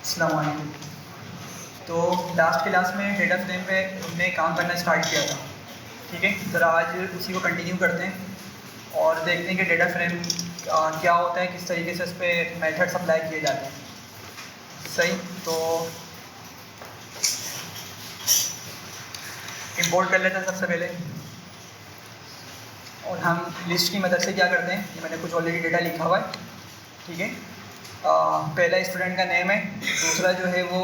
अस्सलाम वालेकुम। तो लास्ट क्लास में डेटा फ्रेम पे हमने काम करना स्टार्ट किया था, ठीक है। ज़रा आज उसी को कंटिन्यू करते हैं और देखते हैं कि डेटा फ्रेम क्या होता है, किस तरीके से इस पर मेथड्स अप्लाई किए जाते हैं। सही, तो इंपोर्ट कर लेते हैं सबसे पहले और हम लिस्ट की मदद से क्या करते हैं, ये मैंने कुछ ऑलरेडी डेटा लिखा हुआ है, ठीक है। पहला स्टूडेंट का नेम है, दूसरा जो है वो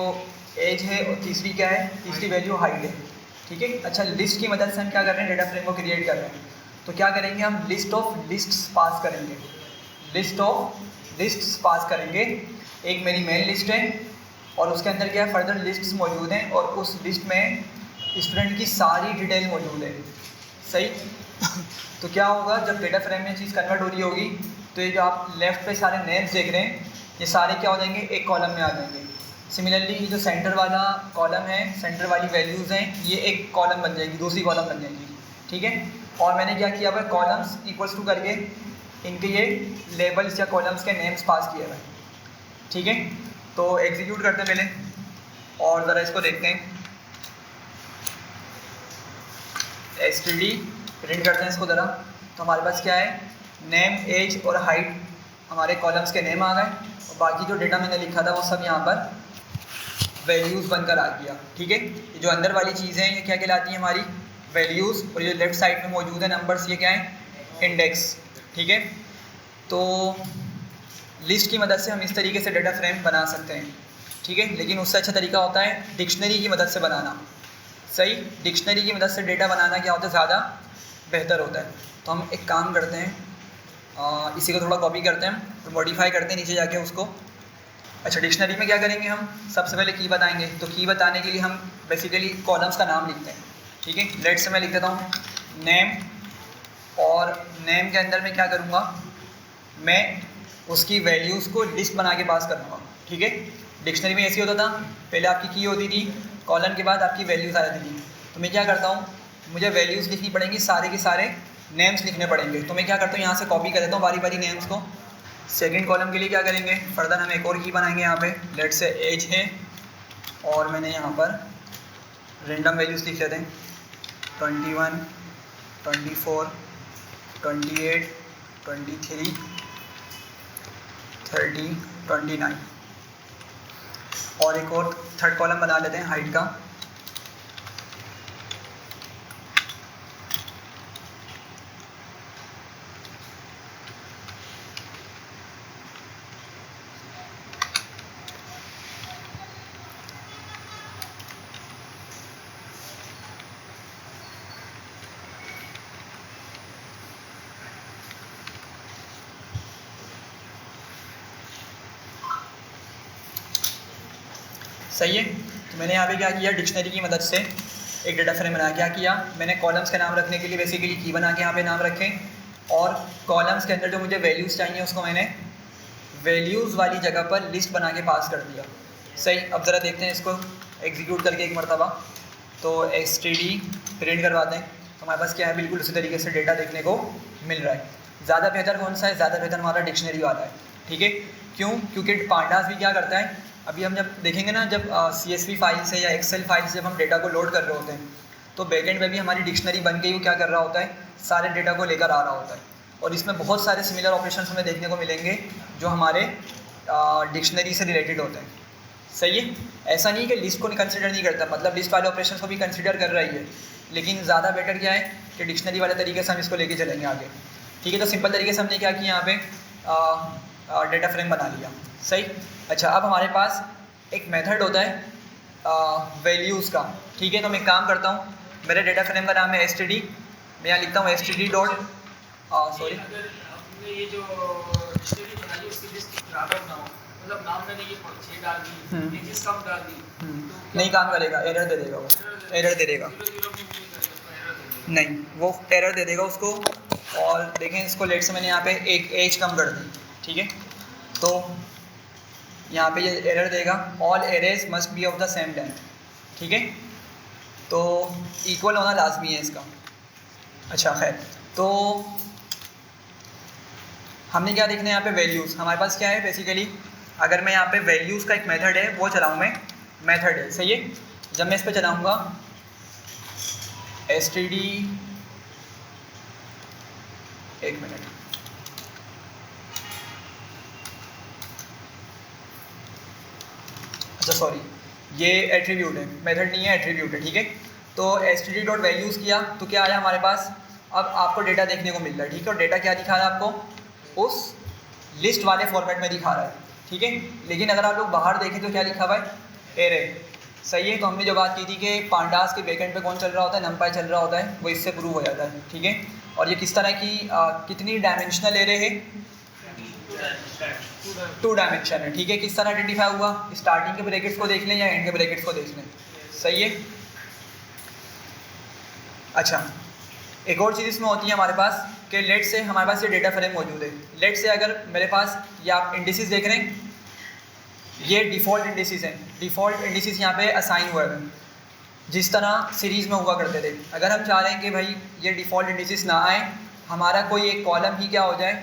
एज है और तीसरी क्या है, तीसरी वैल्यू हाइट है, ठीक है। अच्छा, लिस्ट की मदद से हम क्या कर रहे हैं, डेटा फ्रेम को क्रिएट कर रहे हैं। तो क्या करेंगे, हम लिस्ट ऑफ लिस्ट्स पास करेंगे, लिस्ट ऑफ लिस्ट्स पास करेंगे। एक मेरी मेन लिस्ट है और उसके अंदर क्या है, फर्दर लिस्ट्स मौजूद हैं और उस लिस्ट में स्टूडेंट की सारी डिटेल मौजूद है। सही तो क्या होगा, जब डेटा फ्रेम में चीज़ कन्वर्ट हो रही होगी तो ये जो आप लेफ़्ट पे सारे नेम्स देख रहे हैं, ये सारे क्या हो जाएंगे, एक कॉलम में आ जाएंगे। सिमिलरली ये जो सेंटर वाला कॉलम है, सेंटर वाली वैल्यूज़ हैं, ये एक कॉलम बन जाएगी, दूसरी कॉलम बन जाएगी, ठीक है। और मैंने क्या किया हुआ है, कॉलम्स इक्वल्स टू करके इनके ये लेबल्स या कॉलम्स के नेम्स पास किए हुए हैं, ठीक है। तो एग्जीक्यूट करते हैं पहले और ज़रा इसको देखते हैं। std प्रिंट करते हैं इसको ज़रा। तो हमारे पास क्या है, नेम, एज और हाइट हमारे कॉलम्स के नेम आ गए और बाकी जो डेटा मैंने लिखा था वो सब यहाँ पर वैल्यूज़ बनकर आ गया, ठीक है। ये जो अंदर वाली चीज़ें हैं ये क्या कहलाती हैं, हमारी वैल्यूज़, और ये लेफ़्ट साइड में मौजूद है नंबर्स, ये क्या है, इंडेक्स, ठीक है। तो लिस्ट की मदद से हम इस तरीके से डेटा फ्रेम बना सकते हैं, ठीक है। लेकिन उससे अच्छा तरीका होता है डिक्शनरी की मदद से बनाना। सही, डिक्शनरी की मदद से डेटा बनाना क्या होता है, ज़्यादा बेहतर होता है। तो हम एक काम करते हैं, इसी को थोड़ा कॉपी करते हैं और मॉडिफाई करते हैं नीचे जाके उसको। अच्छा, डिक्शनरी में क्या करेंगे, हम सबसे पहले की बताएंगे। तो की बताने के लिए हम बेसिकली कॉलम्स का नाम लिखते हैं, ठीक है। लेट से मैं लिख देता हूँ नेम, और नेम के अंदर मैं क्या करूँगा, मैं उसकी वैल्यूज़ को लिस्ट बना के पास करूँगा, ठीक है। डिक्शनरी में ऐसे होता था, पहले आपकी की होती थी, कॉलम के बाद आपकी वैल्यूज़ आ जाती थी। तो मैं क्या करता हूँ, मुझे वैल्यूज़ लिखनी पड़ेंगी, सारे के सारे नेम्स लिखने पड़ेंगे। तो मैं क्या करता हूँ, यहाँ से कॉपी कर देता हूँ बारी बारी नेम्स को। सेकंड कॉलम के लिए क्या करेंगे, फर्दर हम एक और की बनाएंगे यहाँ पे। लेट से एज है और मैंने यहाँ पर रेंडम वैल्यूज़ लिख लेते हैं, 21, 24, 28, 23, 30, 29। और एक और थर्ड कॉलम बना लेते हैं हाइट का। सही है, तो मैंने यहाँ पे क्या किया, डिक्शनरी की मदद से एक डेटा फ्रेम बना। क्या किया मैंने, कॉलम्स के नाम रखने के लिए बेसिकली की बना के यहाँ पे नाम रखे, और कॉलम्स के अंदर जो मुझे वैल्यूज़ चाहिए उसको मैंने वैल्यूज़ वाली जगह पर लिस्ट बना के पास कर दिया। सही, अब ज़रा देखते हैं इसको एग्जीक्यूट करके एक मरतबा। तो std प्रिंट करवाते हैं, तो हमारे पास क्या है, बिल्कुल उसी तरीके से डेटा देखने को मिल रहा है। ज़्यादा बेहतर कौन सा है, ज़्यादा बेहतर हमारा डिक्शनरी वाला है, ठीक है। क्यों, क्योंकि पांडास भी क्या करता है, अभी हम जब देखेंगे ना, जब CSV फाइल से या एक्सेल फाइल से जब हम डेटा को लोड कर रहे होते हैं तो बैकेंड में भी हमारी डिक्शनरी बन के ही वो क्या कर रहा होता है, सारे डेटा को लेकर आ रहा होता है। और इसमें बहुत सारे सिमिलर ऑपरेशंस हमें देखने को मिलेंगे जो हमारे डिक्शनरी से रिलेटेड होते हैं। सही है, ऐसा नहीं कि लिस्ट को कंसिडर नहीं करता, मतलब लिस्ट वाले ऑपरेशंस को भी कंसिडर कर रही है, लेकिन ज़्यादा बेटर क्या है कि डिक्शनरी वाले तरीके से हम इसको लेके चलेंगे आगे, ठीक है। तो सिंपल तरीके से हमने क्या किया, यहाँ पे डेटा फ्रेम बना लिया। सही, अच्छा, अब हमारे पास एक मेथड होता है वैल्यूज़ का, ठीक है। तो मैं एक काम करता हूँ, मेरे डेटा फ्रेम का नाम है std, मैं यहाँ लिखता हूँ std डॉट सॉरी, अगर आपने ये जो डिक्शनरी बनाई उसकी लिस्ट बराबर ना हो, मतलब नाम मैंने ये 6 डाल दी, पेजेस कम डाल दी, तो नहीं काम करेगा, एरर दे देगा, वो एरर दे देगा, 0 0 भी नहीं करेगा, तो एरर दे देगा। नहीं वो एरर दे देगा उसको। और देखें इसको, लेट से मैंने यहाँ पे एक एज कम कर दी, ठीक है। तो यहाँ पे ये एरर देगा, all arrays must be of the same length, ठीक है। तो इक्वल होना लाजमी है इसका। अच्छा खैर, तो हमने क्या देखना है यहाँ पे, वैल्यूज़। हमारे पास क्या है बेसिकली, अगर मैं यहाँ पे वैल्यूज़ का एक मेथड है वो चलाऊँ मैं, मेथड है, सही है। जब मैं इस पर चलाऊँगा std, एक मिनट, अच्छा सॉरी, ये एट्रीब्यूट है, मेथड नहीं है, एट्रीब्यूट है, ठीक है। तो std डॉट वैल्यूज़ किया तो क्या आया हमारे पास, अब आपको डेटा देखने को मिल रहा है, ठीक है। और डेटा क्या दिखा रहा है आपको, उस लिस्ट वाले फॉर्मेट में दिखा रहा है, ठीक है। लेकिन अगर आप लोग बाहर देखें तो क्या लिखा हुआ है, एरे, सही है। तो हमने जो बात की थी कि पांडास के बैकएंड पे कौन चल रहा होता है, नमपाई चल रहा होता है, वो इससे प्रूव हो जाता है, ठीक है। और ये किस तरह की कितनी डायमेंशनल एरे है, 2 डायमेंशन है, ठीक है। किस तरह आइडेंटिफाई हुआ, स्टार्टिंग के ब्रैकेट्स को देख लें या एंड के ब्रैकेट्स को देख लें, सही है। अच्छा, एक और चीज़ इसमें होती है हमारे पास कि लेट से हमारे पास ये डेटा फ्रेम मौजूद है। लेट से अगर मेरे पास ये आप इंडिसेस देख रहे हैं, ये डिफ़ॉल्ट इंडिसेस हैं, डिफ़ॉल्ट इंडिसेस यहाँ पे असाइन हुए हैं जिस तरह सीरीज़ में हुआ करते थे। अगर हम चाह रहे हैं कि भाई ये डिफ़ॉल्ट इंडिसेस ना आए, हमारा कोई एक कॉलम ही क्या हो जाए,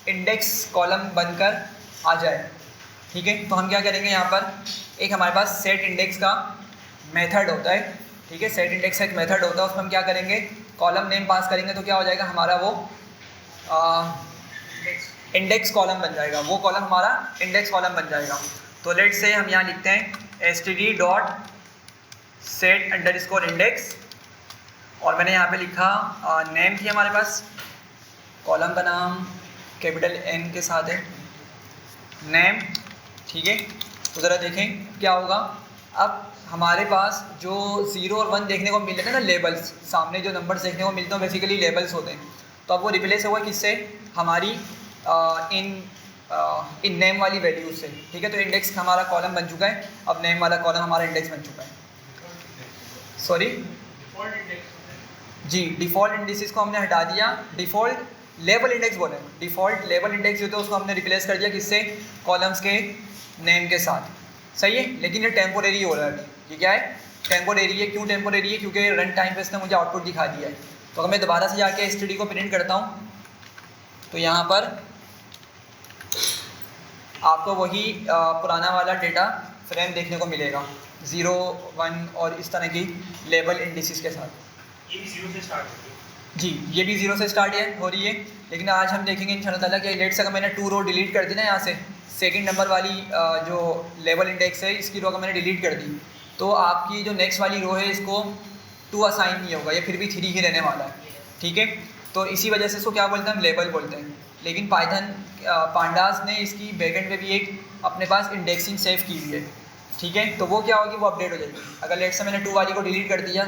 इंडेक्स कॉलम बनकर आ जाए, ठीक है। तो हम क्या करेंगे, यहाँ पर एक हमारे पास सेट इंडेक्स का मेथड होता है, ठीक है। सेट इंडेक्स का एक मेथड होता है, उसमें हम क्या करेंगे, कॉलम नेम पास करेंगे तो क्या हो जाएगा हमारा, वो इंडेक्स कॉलम बन जाएगा, वो कॉलम हमारा इंडेक्स कॉलम बन जाएगा। तो लेट से हम यहाँ लिखते हैं std dot set underscore index, और मैंने यहाँ पे लिखा नेम थी हमारे पास, कॉलम का नाम कैपिटल N के साथ है, नेम, ठीक है। तो ज़रा देखें क्या होगा। अब हमारे पास जो 0 और 1 देखने को मिल रहे हैं ना, लेबल्स, सामने जो नंबर्स देखने को मिलते हैं बेसिकली लेबल्स होते हैं। तो अब वो रिप्लेस हुआ किससे, हमारी इन नेम वाली वैल्यूज से, ठीक है। तो इंडेक्स हमारा कॉलम बन चुका है, अब नेम वाला कॉलम हमारा इंडेक्स बन चुका है, सॉरी जी, डिफ़ॉल्ट इंडिसेस को हमने हटा दिया, डिफ़ॉल्ट लेवल इंडेक्स बोले, डिफ़ॉल्ट लेवल इंडेक्स जो थे उसको हमने रिप्लेस कर दिया किससे, कॉलम्स के नेम के साथ, सही है। लेकिन ये टेम्पोरेरी हो रहा है अभी, ये क्या है, टेम्पोरेरी है। क्यों टेम्पोरेरी है, क्योंकि रन टाइम पे इसने मुझे आउटपुट दिखा दिया है। तो अगर मैं दोबारा से जाके std को प्रिंट करता हूँ तो यहाँ पर आपको वही पुराना वाला डेटा फ्रेम देखने को मिलेगा, 0, 1 और इस तरह की लेबल इंडिसेस के साथ। ये भी 0 से स्टार्ट होती है जी, ये भी 0 से स्टार्ट हो रही है। लेकिन आज हम देखेंगे इंशाल्लाह ताला कि लेट से अगर मैंने 2 रो डिलीट कर दी ना, यहाँ से सेकंड नंबर वाली जो लेवल इंडेक्स है इसकी रो अगर मैंने डिलीट कर दी तो आपकी जो नेक्स्ट वाली रो है इसको 2 असाइन नहीं होगा, ये फिर भी 3 ही रहने वाला है, ठीक है। तो इसी वजह से इसको क्या बोलते हैं, हम लेबल बोलते हैं। लेकिन पाइथन पांडास ने इसकी बैकएंड पे भी एक अपने पास इंडेक्सिंग सेव की हुई है, ठीक है। तो वो क्या होगी, वो अपडेट हो जाएगी। अगर लेट से मैंने 2 वाली को डिलीट कर दिया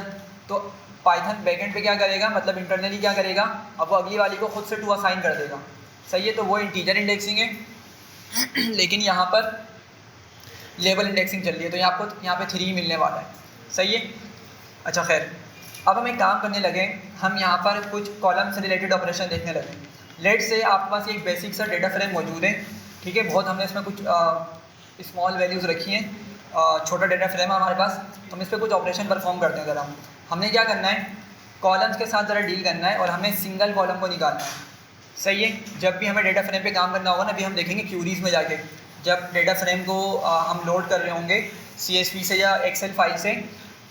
तो पाइथन बैकएंड पे क्या करेगा, मतलब इंटरनली क्या करेगा, अब वो अगली वाली को खुद से 2 असाइन कर देगा, सही है। तो वो इंटीजर इंडेक्सिंग है लेकिन यहाँ पर लेवल इंडेक्सिंग चल रही है, तो यहाँ पे 3 मिलने वाला है, सही है। अच्छा खैर, अब हम एक काम करने लगे, हम यहाँ पर कुछ कॉलम से रिलेटेड ऑपरेशन देखने लगे। लेट से आपके पास एक बेसिक सा डेटा फ्रेम मौजूद है, ठीक है। बहुत हमने इसमें कुछ स्मॉल वैल्यूज़ रखी हैं, छोटा डेटा फ्रेम है हमारे पास, तो हम इस पर कुछ ऑपरेशन परफॉर्म करते हैं। ज़रा हमने क्या करना है, कॉलम्स के साथ ज़रा डील करना है और हमें सिंगल कॉलम को निकालना है, सही है। जब भी हमें डेटा फ्रेम पे काम करना होगा ना, अभी हम देखेंगे क्यूरीज में जाके, जब डेटा फ्रेम को हम लोड कर रहे होंगे CSV से या एक्सेल फाइल से,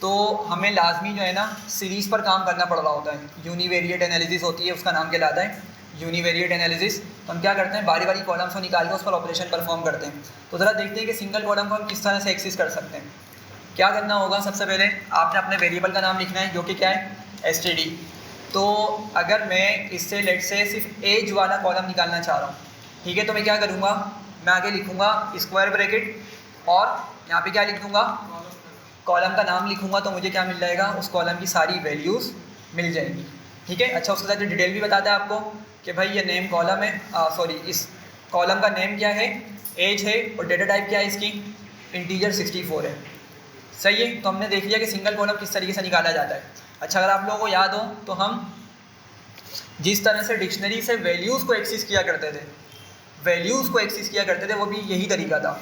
तो हमें लाजमी जो है ना सीरीज़ पर काम करना पड़ रहा होता है। यूनिवेरिएट एनालिसिस होती है, उसका नाम कहलाता है यूनिवेरिएट एनालिसिस। तो हम क्या करते हैं, बारी बारी कॉलम्स को निकाल के उस पर ऑपरेशन परफॉर्म करते हैं। तो ज़रा देखते हैं कि सिंगल कॉलम को हम किस तरह से एक्सेस कर सकते हैं। क्या करना होगा, सबसे पहले आपने अपने वेरिएबल का नाम लिखना है जो कि क्या है, std। तो अगर मैं इससे लेट से सिर्फ एज वाला कॉलम निकालना चाह रहा हूँ, ठीक है, तो मैं क्या करूँगा, मैं आगे लिखूँगा स्क्वायर ब्रैकेट और यहाँ पे क्या लिख दूँगा, कॉलम का नाम लिखूँगा, तो मुझे क्या मिल जाएगा, उस कॉलम की सारी वैल्यूज़ मिल जाएंगी, ठीक है। अच्छा, उसके साथ डिटेल भी बताता है आपको कि भाई ये नेम कॉलम है, सॉरी इस कॉलम का नेम क्या है, एज है, और डेटा टाइप क्या है इसकी, इंटीजर 64 है, सही है। तो हमने देख लिया कि सिंगल कॉलम किस तरीके से निकाला जाता है। अच्छा, अगर आप लोगों को याद हो तो हम जिस तरह से डिक्शनरी से वैल्यूज़ को एक्सेस किया करते थे, वो भी यही तरीका था,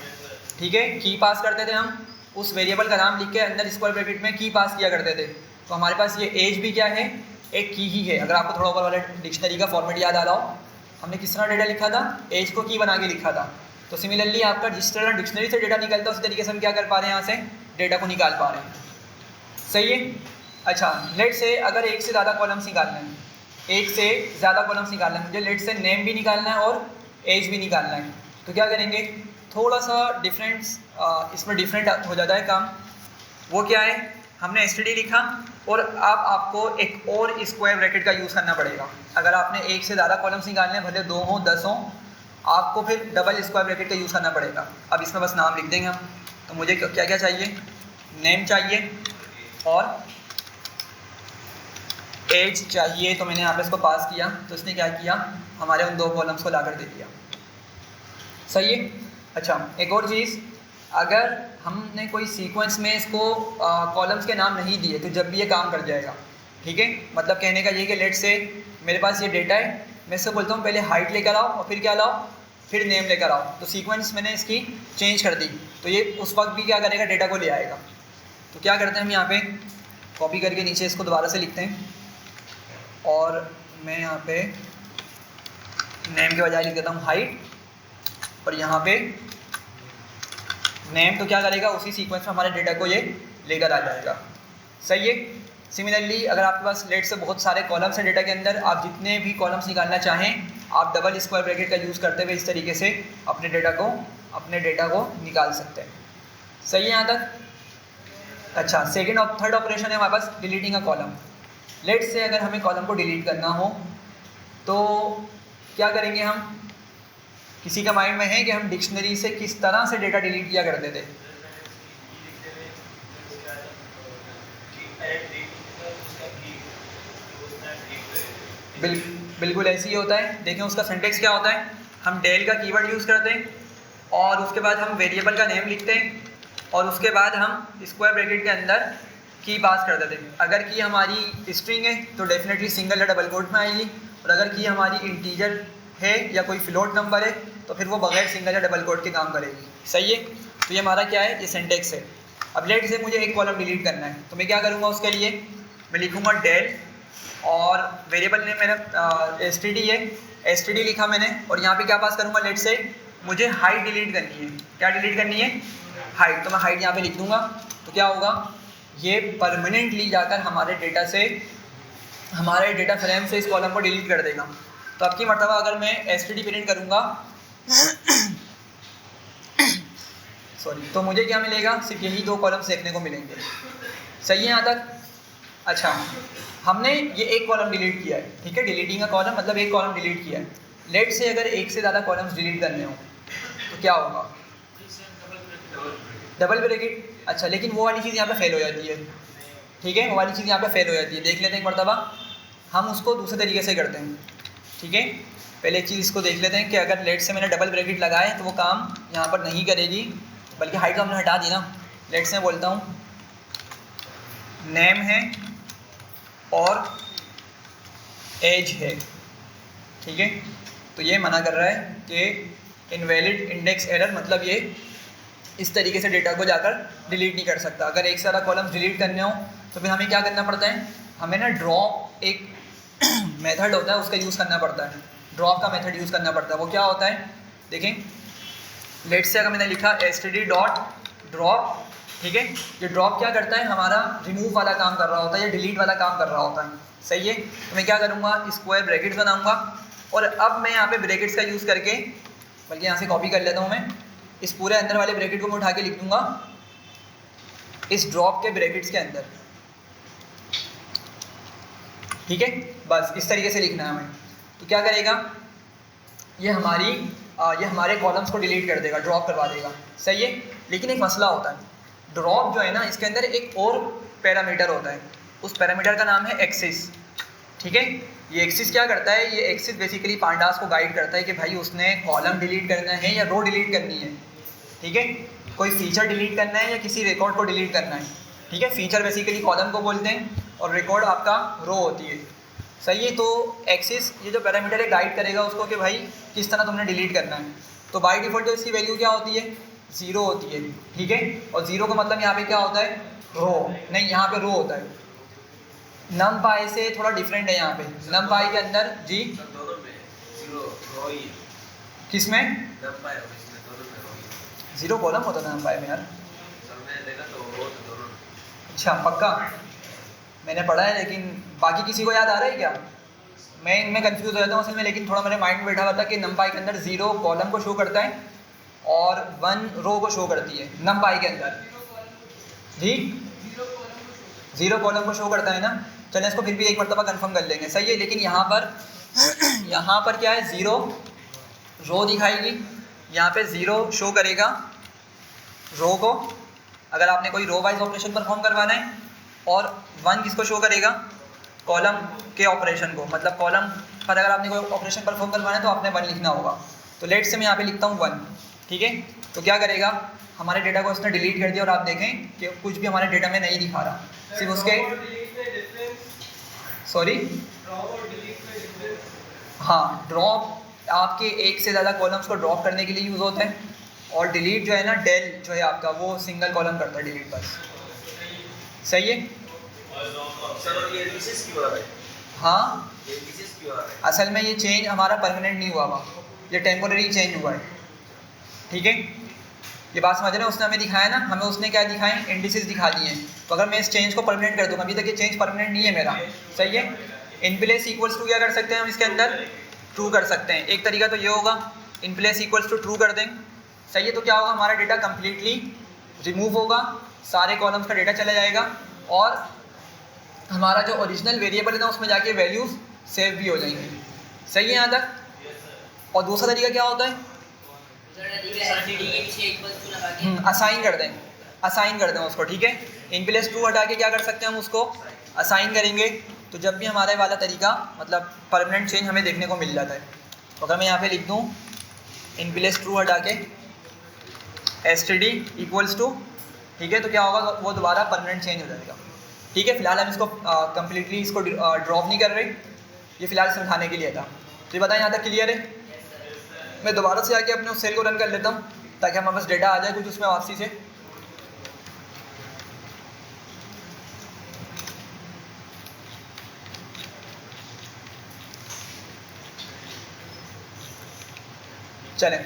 ठीक है। की पास करते थे हम, उस वेरिएबल का नाम लिख के अंदर स्क्वायर ब्रैकेट में की पास किया करते थे। तो हमारे पास ये एज भी क्या है, एक की ही है। अगर आपको थोड़ा ऊपर वाले डिक्शनरी का फॉर्मेट याद आ रहा हो, हमने किस तरह डेटा लिखा था, एज को की बना के लिखा था, तो सिमिलरली आपका जिस तरह डिक्शनरी से डेटा निकलता है उसी तरीके से हम क्या कर पा रहे हैं, यहाँ से डेटा को निकाल पा रहे हैं। सही है। अच्छा, लेट से अगर एक से ज़्यादा कॉलम्स निकालना है, एक से ज़्यादा कॉलम्स निकालना है मुझे, लेट से नेम भी निकालना है और एज भी निकालना है, तो क्या करेंगे, थोड़ा सा डिफरेंस इसमें डिफरेंट हो जाता है काम। वो क्या है, हमने एसटीडी लिखा और अब आपको एक और स्क्वायर ब्रैकेट का यूज़ करना पड़ेगा। अगर आपने एक से ज़्यादा कॉलम्स निकालने हैं, भले 2 हों 10 हों, आपको फिर डबल स्क्वायर ब्रैकेट का यूज़ करना पड़ेगा। अब इसमें बस नाम लिख देंगे हम। तो मुझे क्या क्या चाहिए, नेम चाहिए और एज चाहिए। तो मैंने यहाँ पे इसको पास किया, तो इसने क्या किया, हमारे उन 2 कॉलम्स को लाकर दे दिया। सही है। अच्छा, एक और चीज़, अगर हमने कोई सीक्वेंस में इसको कॉलम्स के नाम नहीं दिए तो जब भी ये काम कर जाएगा। ठीक है, मतलब कहने का ये कि लेट से मेरे पास ये डेटा है, मैं इससे बोलता हूँ पहले हाइट लेकर आओ और फिर क्या लाओ, फिर नेम लेकर आओ। तो सीक्वेंस मैंने इसकी चेंज कर दी, तो ये उस वक्त भी क्या करेगा, डेटा को ले आएगा। तो क्या करते हैं हम यहाँ पे कॉपी करके नीचे इसको दोबारा से लिखते हैं और मैं यहाँ पे नेम के बजाय लिख देता हूँ हाइट और यहाँ पे नेम। तो क्या करेगा, उसी सीक्वेंस में हमारे डेटा को ये लेकर आ जाएगा। सही है। सिमिलरली अगर आपके पास लेट से बहुत सारे कॉलम्स हैं डेटा के अंदर, आप जितने भी कॉलम्स निकालना चाहें आप डबल स्क्वायर ब्रैकेट का यूज़ करते हुए इस तरीके से अपने डेटा को निकाल सकते हैं। सही है यहाँ तक। अच्छा, सेकेंड और थर्ड ऑपरेशन है हमारे पास डिलीटिंग अ कॉलम। लेट से अगर हमें कॉलम को डिलीट करना हो तो क्या करेंगे हम, किसी का माइंड में है कि हम डिक्शनरी से किस तरह से डेटा डिलीट किया करते थे? बिल्कुल ऐसे ही होता है। देखें उसका सिंटेक्स क्या होता है, हम डेल का कीवर्ड यूज़ करते हैं और उसके बाद हम वेरिएबल का नेम लिखते हैं और उसके बाद हम स्क्वायर ब्रैकेट के अंदर की पास कर देते हैं। अगर की हमारी स्ट्रिंग है तो डेफिनेटली सिंगल या डबल कोट में आएगी, और अगर की हमारी इंटीजर है या कोई फ्लोट नंबर है तो फिर वो बगैर सिंगल या डबल कोट के काम करेगी। सही है। तो ये हमारा क्या है, ये सिंटेक्स है। अब लेट से मुझे एक कॉलम डिलीट करना है तो मैं क्या करूँगा, उसके लिए मैं लिखूँगा डेल और वेरिएबल ने मेरा एसटीडी है, एसटीडी लिखा मैंने और यहाँ पे क्या पास करूँगा, लेट से मुझे हाइट डिलीट करनी है। क्या डिलीट करनी है, हाइट। तो मैं हाइट यहाँ पे लिख दूँगा। तो क्या होगा, ये परमानेंटली जाकर हमारे डेटा फ्रेम से इस कॉलम को डिलीट कर देगा। तो अब की मरतबा अगर मैं एसटीडी प्रिंट करूँगा सॉरी, तो मुझे क्या मिलेगा, सिर्फ यही 2 कॉलम्स देखने को मिलेंगे। सही है यहाँ तक। अच्छा, हमने ये एक कॉलम डिलीट किया है। ठीक है, डिलीटिंग का कॉलम मतलब एक कॉलम डिलीट किया है। लेट से अगर एक से ज़्यादा कॉलम्स डिलीट करने हो तो क्या होगा, डबल ब्रैकेट। अच्छा, लेकिन वो वाली चीज़ यहाँ पे फेल हो जाती है। ठीक है, वो वाली चीज़ यहाँ पे फेल हो जाती है। देख लेते हैं एक मरतबा, हम उसको दूसरे तरीके से करते हैं। ठीक है, पहले एक चीज़ इसको देख लेते हैं कि अगर लेट से मैंने डबल ब्रैकेट लगाए तो वो काम यहाँ पर नहीं करेगी, बल्कि हाइट तो हमने हटा दी ना। लेट से मैं बोलता हूँ नेम है और एज है। ठीक है, तो ये मना कर रहा है कि इनवैलिड इंडेक्स एरर, मतलब ये इस तरीके से डेटा को जाकर डिलीट नहीं कर सकता। अगर एक सारा कॉलम्स डिलीट करने हो तो फिर हमें क्या करना पड़ता है, हमें ना ड्रॉप एक मेथड होता है उसका यूज़ करना पड़ता है। ड्रॉप का मेथड यूज़ करना पड़ता है। वो क्या होता है, देखें, लेट से अगर मैंने लिखा std.drop, ठीक है, ये ड्रॉप क्या करता है, हमारा रिमूव वाला काम कर रहा होता है या डिलीट वाला काम कर रहा होता है। सही है। तो मैं क्या करूँगा, स्क्वायर ब्रैकेट्स बनाऊँगा और अब मैं यहाँ पे ब्रैकेट्स का यूज़ करके, बल्कि यहाँ से कॉपी कर लेता हूँ मैं, इस पूरे अंदर वाले ब्रैकेट को मैं उठा के लिख दूँगा इस ड्रॉप के ब्रैकेट्स के अंदर। ठीक है, बस इस तरीके से लिखना है हमें। तो क्या करेगा, ये हमारे कॉलम्स को डिलीट कर देगा, ड्रॉप करवा देगा। सही है। लेकिन एक मसला होता है, ड्रॉप जो है ना, इसके अंदर एक और पैरामीटर होता है। उस पैरामीटर का नाम है एक्सिस। ठीक है, ये एक्सिस क्या करता है, ये एक्सिस बेसिकली पांडास को गाइड करता है कि भाई उसने कॉलम डिलीट करना है या रो डिलीट करनी है। ठीक है, कोई फीचर डिलीट करना है या किसी रिकॉर्ड को डिलीट करना है। ठीक है, फीचर बेसिकली कॉलम को बोलते हैं और रिकॉर्ड आपका रो होती है। सही है। तो एक्सिस ये जो पैरामीटर है गाइड करेगा उसको कि भाई किस तरह तुमने डिलीट करना है। तो बाय डिफ़ॉल्ट जो इसकी वैल्यू क्या होती है, 0 होती है। ठीक है, और 0 का मतलब यहाँ पे क्या होता है, रो नहीं, यहाँ पे रो होता है। नम पाई से थोड़ा डिफरेंट है यहाँ पे। नम पाई के अंदर जी दोनों में 0 रो ही किस में, 0 कॉलम होता था नंपाई में यार। सर मैंने देखा तो वो तो दोनों। अच्छा पक्का? मैंने पढ़ा है, लेकिन बाकी किसी को याद आ रहा है क्या? मैं इनमें कंफ्यूज हो जाता हूँ असल में, लेकिन थोड़ा मेरे माइंड में बैठा हुआ था कि नंपाई के अंदर 0 कॉलम को शो करता है और 1 रो को शो करती है नंपाई के अंदर। जी 0 कॉलम को शो करता है ना। चलें इसको फिर भी एक मरतबा कंफर्म कर लेंगे, सही है। लेकिन यहाँ पर क्या है, 0 रो दिखाएगी, यहाँ पे 0 शो करेगा रो को अगर आपने कोई रो वाइज ऑपरेशन परफॉर्म करवाना है, और 1 किसको शो करेगा, कॉलम के ऑपरेशन को। मतलब कॉलम पर अगर आपने कोई ऑपरेशन परफॉर्म करवाना है तो आपने 1 लिखना होगा। तो लेट से मैं यहाँ पे लिखता हूँ 1, ठीक है। तो क्या करेगा, हमारे डेटा को इसने डिलीट कर दिया और आप देखें कि कुछ भी हमारे डेटा में नहीं दिखा रहा, सिर्फ उसके सॉरी हाँ, ड्रॉप आपके एक से ज़्यादा कॉलम्स को ड्रॉप करने के लिए यूज़ होता है, और डिलीट जो है ना, डेल जो है आपका वो सिंगल कॉलम करता है डिलीट बस, सही है। सर ये डिसेस क्यों आ रहा है? हाँ ये डिसेस क्यों आ रहा है? असल में ये चेंज हमारा परमानेंट नहीं हुआ, ये टेम्पोरेरी चेंज हुआ है, ठीक है। ये बात समझ रहे हैं, उसने हमें दिखाया ना, हमें उसने क्या दिखाए, इंडिसेस दिखा दिए हैं। तो अगर मैं इस चेंज को परमानेंट कर दूँगा, अभी तक ये चेंज परमानेंट नहीं है मेरा, सही है। इन प्लेस इक्वल्स टू क्या कर सकते हैं हम इसके अंदर, ट्रू कर सकते हैं। एक तरीका तो ये होगा, in place equals to true कर दें, सही है। तो क्या होगा, हमारा डेटा कम्प्लीटली रिमूव होगा, सारे कॉलम्स का डेटा चला जाएगा, और हमारा जो ओरिजिनल वेरिएबल है ना उसमें जाके वैल्यूज़ सेव भी हो जाएंगी, सही है यहाँ तक। और दूसरा तरीका क्या होता है, असाइन कर दें, असाइन कर दें उसको, ठीक है। इन प्लेस ट्रू हटा के क्या कर सकते हैं हम उसको असाइन करेंगे, तो जब भी हमारे वाला तरीका मतलब परमानेंट चेंज हमें देखने को मिल जाता है। तो अगर मैं यहाँ पे लिख दूँ इन प्लेस ट्रू हटा के std इक्वल्स टू, ठीक है, तो क्या होगा, वो दोबारा परमानेंट चेंज हो जाएगा, ठीक है। फिलहाल हम इसको कम्प्लीटली इसको ड्रॉप नहीं कर रहे, ये फिलहाल समझाने के लिए था। तो ये बताएं यहाँ तक क्लियर है। मैं दोबारा से आके अपने उस सेल को रन कर लेता हूँ ताकि हमारे पास डेटा आ जाए कुछ उसमें वापसी से। चलें,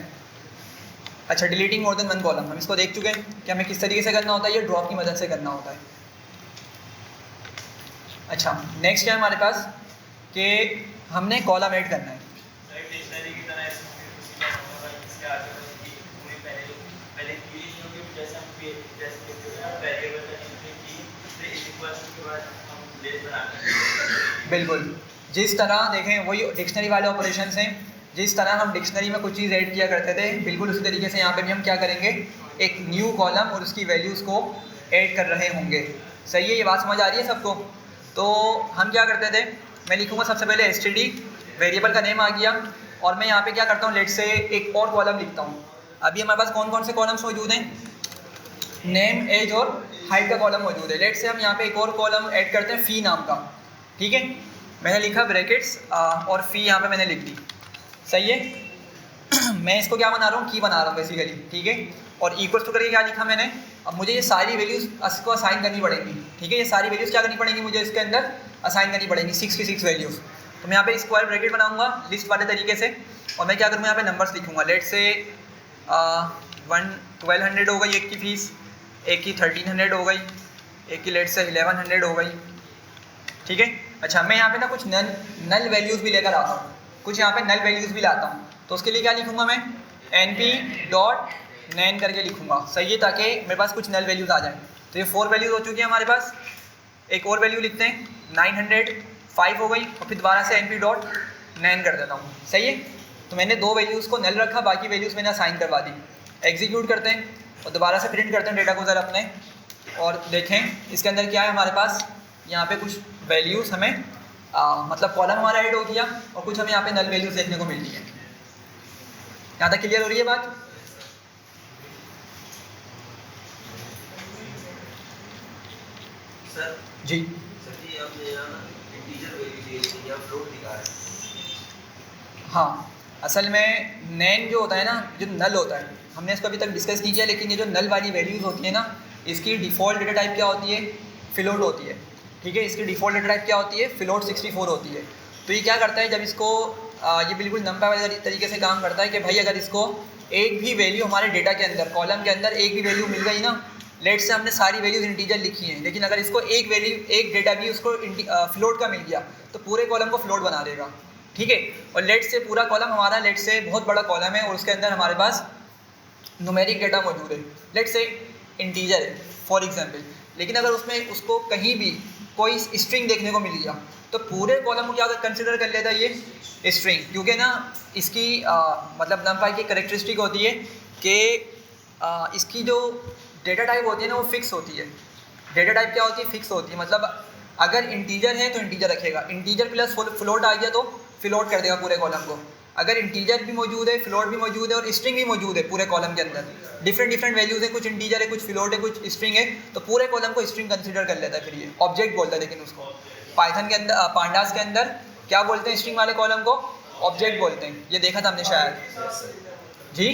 अच्छा, डिलीटिंग मोर देन 1 कॉलम हम इसको देख चुके हैं कि हमें किस तरीके से करना होता है, ये ड्रॉप की मदद से करना होता है। अच्छा, नेक्स्ट है हमारे पास कि हमने कॉलम ऐड करना है। बिल्कुल, जिस तरह देखें वही डिक्शनरी वाले ऑपरेशंस हैं, जिस तरह हम डिक्शनरी में कुछ चीज़ ऐड किया करते थे, बिल्कुल उसी तरीके से यहाँ पे भी हम क्या करेंगे, एक न्यू कॉलम और उसकी वैल्यूज़ को ऐड कर रहे होंगे, सही है। ये बात समझ आ रही है सबको। तो हम क्या करते थे, मैं लिखूँगा सबसे पहले std, वेरिएबल का नेम आ गया, और मैं यहाँ पे क्या करता हूँ, लेट से एक और कॉलम लिखता हूँ। अभी हमारे पास कौन कौन से कॉलम्स मौजूद हैं, नेम, एज और हाइट का कॉलम मौजूद है। लेट से हम यहाँ पे एक और कॉलम ऐड करते हैं फ़ी नाम का, ठीक है। मैंने लिखा ब्रैकेट्स और फ़ी यहाँ पे मैंने लिख दी, सही है। मैं इसको क्या बना रहा हूँ, की बना रहा हूँ बेसिकली, ठीक है। और इक्वल्स टू करके क्या लिखा मैंने, अब मुझे ये सारी वैल्यूज़ इसको असाइन करनी पड़ेंगी, ठीक है। ये सारी वैल्यूज़ क्या करनी पड़ेंगी, मुझे इसके अंदर असाइन करनी पड़ेंगी 6 की 6 वैल्यूज़। तो मैं यहाँ पे स्क्वायर ब्रैकेट बनाऊँगा लिस्ट वाले तरीके से, और मैं क्या करूँगा, यहाँ पे नंबर्स लिखूँगा। लेट से 1200 हो गई एक की फ़ीस, एक की 1300 हो गई, एक की लेट से 1100 हो गई, ठीक है। अच्छा, मैं यहाँ पे ना कुछ नल वैल्यूज़ भी लेकर आता हूँ, कुछ यहाँ पे नल वैल्यूज़ भी लाता हूँ। तो उसके लिए क्या लिखूँगा मैं, np.nan करके लिखूँगा, सही है, ताकि मेरे पास कुछ नल वैल्यूज़ आ जाएँ। तो ये 4 वैल्यूज़ हो चुकी हैं हमारे पास। एक और वैल्यू लिखते हैं 905 हो गई, और फिर दोबारा से np.nan कर देता हूँ, सही है। तो मैंने 2 वैल्यूज़ को नल रखा, बाकी वैल्यूज़ मैंने असाइन करवा दी। एग्जीक्यूट करते हैं और दोबारा से प्रिंट करते हैं डेटा को ज़रा अपने, और देखें इसके अंदर क्या है हमारे पास। यहाँ पे कुछ वैल्यूज़ हमें मतलब कॉलम हमारा ऐड हो गया, और कुछ हमें यहाँ पे नल वैल्यूज़ देखने को मिल रही है। यहाँ तक क्लियर हो रही है बात। सर जी सर, ये आपने यहाँ ना इंटीजर वैल्यू दे दी है या फ्लोट दिखा रहा है। हाँ, असल में नैन जो होता है ना, जो नल होता है, हमने इसको अभी तक डिस्कस नहीं किया, लेकिन ये जो नल वाली वैल्यूज़ होती है ना, इसकी डिफ़ॉल्ट डेटा टाइप क्या होती है, फ्लोट होती है, ठीक है। इसकी डिफ़ॉल्ट डेटा टाइप क्या होती है, फ्लोट 64 होती है। तो ये क्या करता है, जब इसको ये बिल्कुल नंबर वाले तरीके से काम करता है कि भाई अगर इसको एक भी वैल्यू हमारे डेटा के अंदर, कॉलम के अंदर एक भी वैल्यू मिल गई ना, लेट से हमने सारी वैल्यूज इंटीजर लिखी हैं, लेकिन अगर इसको एक वैल्यू, एक डेटा भी उसको फ्लोट का मिल गया तो पूरे कॉलम को फ्लोट बना देगा, ठीक है। और लेट से पूरा कॉलम हमारा, लेट से बहुत बड़ा कॉलम है और उसके अंदर हमारे पास न्यूमेरिक डेटा मौजूद है, लेट से इंटीजर है फॉर एग्जांपल, लेकिन अगर उसमें उसको कहीं भी कोई स्ट्रिंग देखने को मिल गया तो पूरे कॉलम को क्या कंसिडर कर लेता है ये स्ट्रिंग, क्योंकि ना इसकी मतलब नंपाई की करेक्टरिस्टिक होती है कि इसकी जो डेटा टाइप होती है ना वो फिक्स होती है। डेटा टाइप क्या होती है? फिक्स होती है, मतलब अगर इंटीजर है तो इंटीजर रखेगा, इंटीजर प्लस फ्लोट आ गया तो फ्लोट कर देगा पूरे कॉलम को। अगर इंटीजर भी मौजूद है, फ्लोट भी मौजूद है और स्ट्रिंग भी मौजूद है पूरे कॉलम के अंदर, डिफरेंट डिफरेंट वैल्यूज है, कुछ इंटीजर है, कुछ फ्लोट है, कुछ स्ट्रिंग है, तो पूरे कॉलम को स्ट्रिंग कंसीडर कर लेता है। फिर ये ऑब्जेक्ट बोलता है, लेकिन उसको पाइथन के अंदर, पांडास के अंदर क्या बोलते हैं? स्ट्रिंग वाले कॉलम को ऑब्जेक्ट बोलते हैं। ये देखा था हमने शायद जी,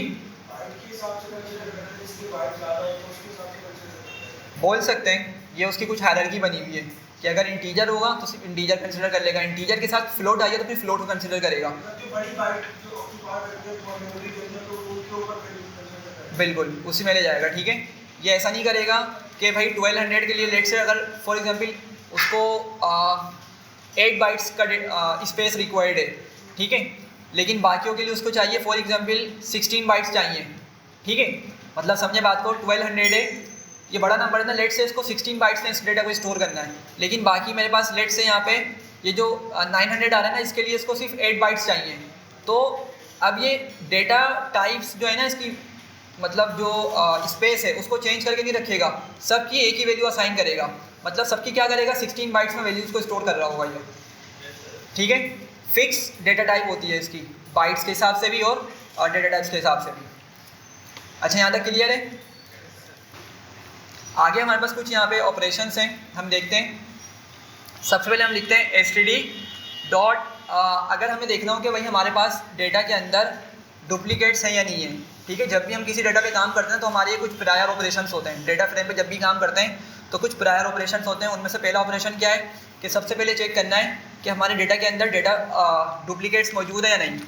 बोल सकते हैं। ये उसकी कुछ हायरार्की बनी हुई है कि अगर इंटीजर होगा तो सिर्फ इंटीजर कंसीडर कर लेगा, इंटीजर के साथ फ्लोट आ गया तो फिर फ्लोट को कंसीडर करेगा। बिल्कुल उसी में ले जाएगा, ठीक है। ये ऐसा नहीं करेगा कि भाई 1200 के लिए लेट से अगर फॉर एग्जांपल उसको 8 बाइट्स का स्पेस रिक्वायर्ड है, ठीक है, लेकिन बाकियों के लिए उसको चाहिए फॉर एग्जांपल 16 बाइट्स चाहिए, ठीक है। मतलब समझे बात को, 1200 है, ये बड़ा नंबर है ना, लेट से इसको 16 बाइट्स में इस डेटा को स्टोर करना है, लेकिन बाकी मेरे पास लेट से यहाँ पे ये जो 900 आ रहा है ना, इसके लिए इसको सिर्फ 8 बाइट्स चाहिए। तो अब ये डेटा टाइप्स जो है ना, इसकी मतलब जो स्पेस है उसको चेंज करके नहीं रखेगा, सबकी एक ही वैल्यू असाइन करेगा। मतलब सबकी क्या करेगा? 16 बाइट्स में वैल्यूज़ को स्टोर कर रहा होगा ये, ठीक है। फिक्स डेटा टाइप होती है इसकी, बाइट्स के हिसाब से भी और डेटा टाइप्स के हिसाब से भी। अच्छा, यहाँ तक क्लियर है? आगे हमारे पास कुछ यहाँ पे ऑपरेशंस हैं, हम देखते हैं। सबसे पहले हम लिखते हैं std डॉट, अगर हमें देखना हो कि भाई हमारे पास डेटा के अंदर डुप्लीकेट्स हैं या नहीं है, ठीक है। जब भी हम किसी डेटा पे काम करते हैं तो हमारे ये कुछ प्रायर ऑपरेशंस होते हैं। डेटा फ्रेम पे जब भी काम करते हैं तो कुछ प्रायर ऑपरेशंस होते हैं। उनमें से पहला ऑपरेशन क्या है कि सबसे पहले चेक करना है कि हमारे डेटा के अंदर डेटा डुप्लीकेट्स मौजूद है या नहीं।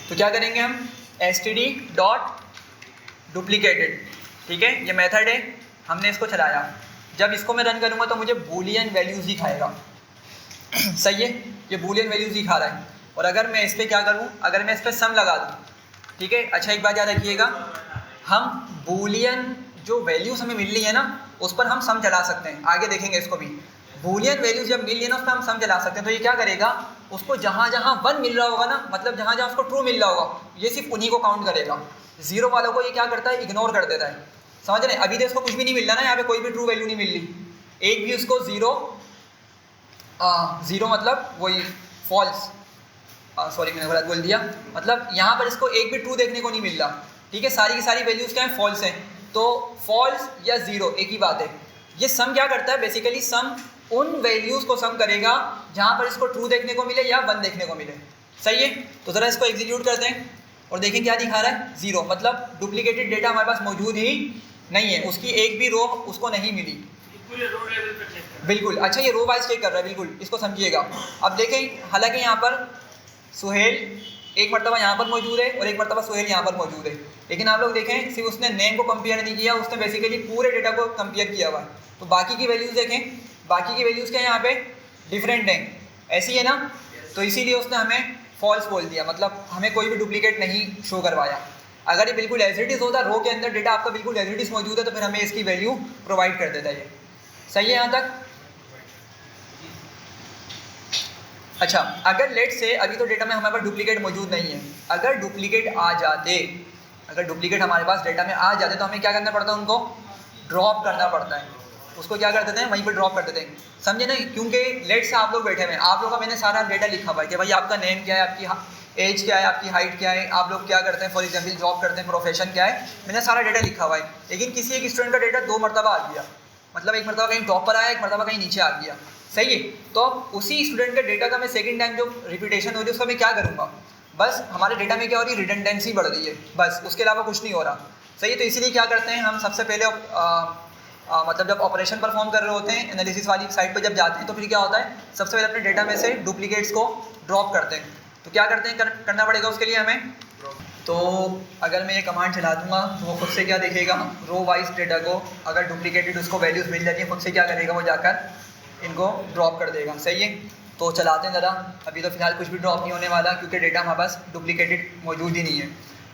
तो क्या करेंगे हम? std डॉट डुप्लीकेटेड, ठीक है, ये मेथड है, हमने इसको चलाया। जब इसको मैं रन करूँगा तो मुझे बूलियन वैल्यूज़ ही खाएगा सही है, ये बूलियन वैल्यूज़ ही खा रहा है। और अगर मैं इस पर क्या करूँ, अगर मैं इस पर सम लगा दूँ, ठीक है। अच्छा, एक बात याद रखिएगा, हम बूलियन जो वैल्यूज़ हमें मिल रही है ना, उस पर हम सम चला सकते हैं, आगे देखेंगे इसको भी। बूलियन वैल्यूज जब मिल रही है ना, उस पर हम सम चला सकते हैं। तो ये क्या करेगा, उसको जहाँ जहाँ 1 मिल रहा होगा ना, मतलब जहाँ जहाँ उसको ट्रू मिल रहा होगा, ये सिर्फ उन्हीं को काउंट करेगा। जीरो वालों को ये क्या करता है? इग्नोर कर देता है। समझ रहे? अभी तो इसको कुछ भी नहीं मिल रहा ना, यहाँ पे कोई भी ट्रू वैल्यू नहीं मिल रही, एक भी उसको जीरो मतलब वही फॉल्स, सॉरी मैंने गलत बोल दिया, मतलब यहाँ पर इसको एक भी ट्रू देखने को नहीं मिल रहा, ठीक है। सारी की सारी वैल्यूज़ क्या है? फॉल्स हैं। तो फॉल्स या ज़ीरो एक ही बात है। ये सम क्या करता है? बेसिकली सम उन वैल्यूज़ को सम करेगा जहाँ पर इसको ट्रू देखने को मिले या 1 देखने को मिले, सही है। तो ज़रा इसको एग्जीक्यूट करते हैं और देखें क्या दिखा रहा है? ज़ीरो, मतलब डुप्लीकेटेड डेटा हमारे पास मौजूद ही नहीं है, उसकी एक भी रो उसको नहीं मिली। बिल्कुल, अच्छा ये रो वाइज चेक कर रहा है, बिल्कुल इसको समझिएगा। अब देखें, हालांकि यहाँ पर सुहेल एक मरतबा यहाँ पर मौजूद है और एक मरतबा सुहेल यहाँ पर मौजूद है, लेकिन आप लोग देखें सिर्फ उसने नेम को कंपेयर नहीं किया, उसने बेसिकली पूरे डेटा को कंपेयर किया हुआ है। तो बाकी की वैल्यूज़ देखें, बाकी की वैल्यूज़ क्या यहाँ पे डिफरेंट हैं, ऐसी है ना, तो इसीलिए उसने हमें फॉल्स बोल दिया, मतलब हमें कोई भी डुप्लीकेट नहीं शो करवाया। अगर ये बिल्कुल एज इट इज़ होता, रो के अंदर डेटा आपका बिल्कुल एज इट इज़ मौजूद है, तो फिर हमें इसकी वैल्यू प्रोवाइड कर देता है। ये सही है यहाँ तक? अच्छा, अगर लेट से अभी तो डेटा में हमारे पास डुप्लीकेट मौजूद नहीं है, अगर डुप्लीकेट आ जाते, अगर डुप्लीकेट हमारे पास डेटा में आ जाते तो हमें क्या करना पड़ता है? उनको ड्रॉप करना पड़ता है। उसको क्या कर देते हैं? वहीं पर ड्रॉप कर देते हैं, समझे ना। क्योंकि लेट से आप लोग बैठे हुए हैं, आप लोगों का मैंने सारा डेटा लिखा हुआ है कि भाई आपका नेम क्या है, आपकी एज क्या है, आपकी हाइट क्या है, आप लोग क्या करते हैं, फॉर एग्जाम्पल जॉब करते हैं, प्रोफेशन क्या है, मैंने सारा डेटा लिखा हुआ है। लेकिन किसी एक स्टूडेंट का डेटा 2 मरतबा आ गया, मतलब एक मरतबा कहीं टॉप पर आया, एक मरतबा कहीं नीचे आ गया, सही है। तो उसी स्टूडेंट के डेटा का मैं सेकंड टाइम जो रिपीटेशन हो रही है उसका मैं क्या करूँगा? बस हमारे डेटा में क्या हो रही है? रिडंडेंसी बढ़ रही है, बस उसके अलावा कुछ नहीं हो रहा, सही है। तो इसीलिए क्या करते हैं हम, सबसे पहले मतलब जब ऑपरेशन परफॉर्म कर रहे होते हैं एनालिसिस वाली साइड पर जब जाते हैं तो फिर क्या होता है, सबसे पहले अपने डेटा में से डुप्लीकेट्स को ड्रॉप करते हैं। तो क्या करते हैं, करना पड़ेगा उसके लिए हमें। तो अगर मैं ये कमांड चला दूंगा तो वो खुद से क्या देखेगा, रो वाइज डेटा को अगर डुप्लीकेटेड उसको वैल्यूज़ मिल जाती है, खुद से क्या करेगा वो जाकर इनको ड्रॉप कर देगा। सही है, तो चलाते हैं ज़रा। अभी तो फिलहाल कुछ भी ड्रॉप नहीं होने वाला क्योंकि डेटा हमारे पास डुप्लीकेटेड मौजूद ही नहीं है।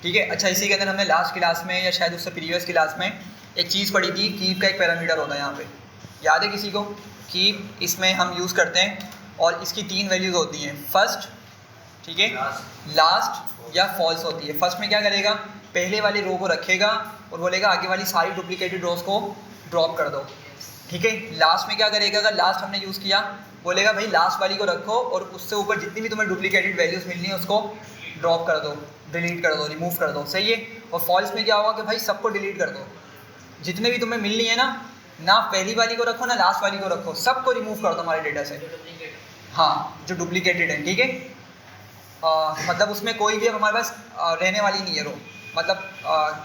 ठीक है, अच्छा इसी के अंदर हमने लास्ट क्लास में या शायद उससे प्रीवियस क्लास में एक चीज़ पढ़ी थी, कीप का एक पैरामीटर होता है यहाँ पे, याद है किसी को? कीप इसमें हम यूज़ करते हैं और इसकी 3 वैल्यूज़ होती हैं, फर्स्ट, ठीक है, लास्ट या फॉल्स होती है। फर्स्ट में क्या करेगा, पहले वाली रो को रखेगा और बोलेगा आगे वाली सारी डुप्लीकेटेड रोज को ड्रॉप कर दो। ठीक है, लास्ट में क्या करेगा, अगर लास्ट हमने यूज़ किया बोलेगा भाई लास्ट वाली को रखो और उससे ऊपर जितनी भी तुम्हें डुप्लीकेटेड वैल्यूज़ मिलनी है उसको ड्रॉप कर दो, डिलीट कर दो, रिमूव कर दो। सही है, और फॉल्स में क्या होगा कि भाई सबको डिलीट कर दो, जितने भी तुम्हें मिलनी है ना पहली वाली को रखो ना लास्ट वाली को रखो, सबको रिमूव कर दो हमारे डेटा से। हाँ, जो डुप्लीकेटेड है। ठीक है, मतलब उसमें कोई भी अब हमारे पास रहने वाली नहीं है रो। मतलब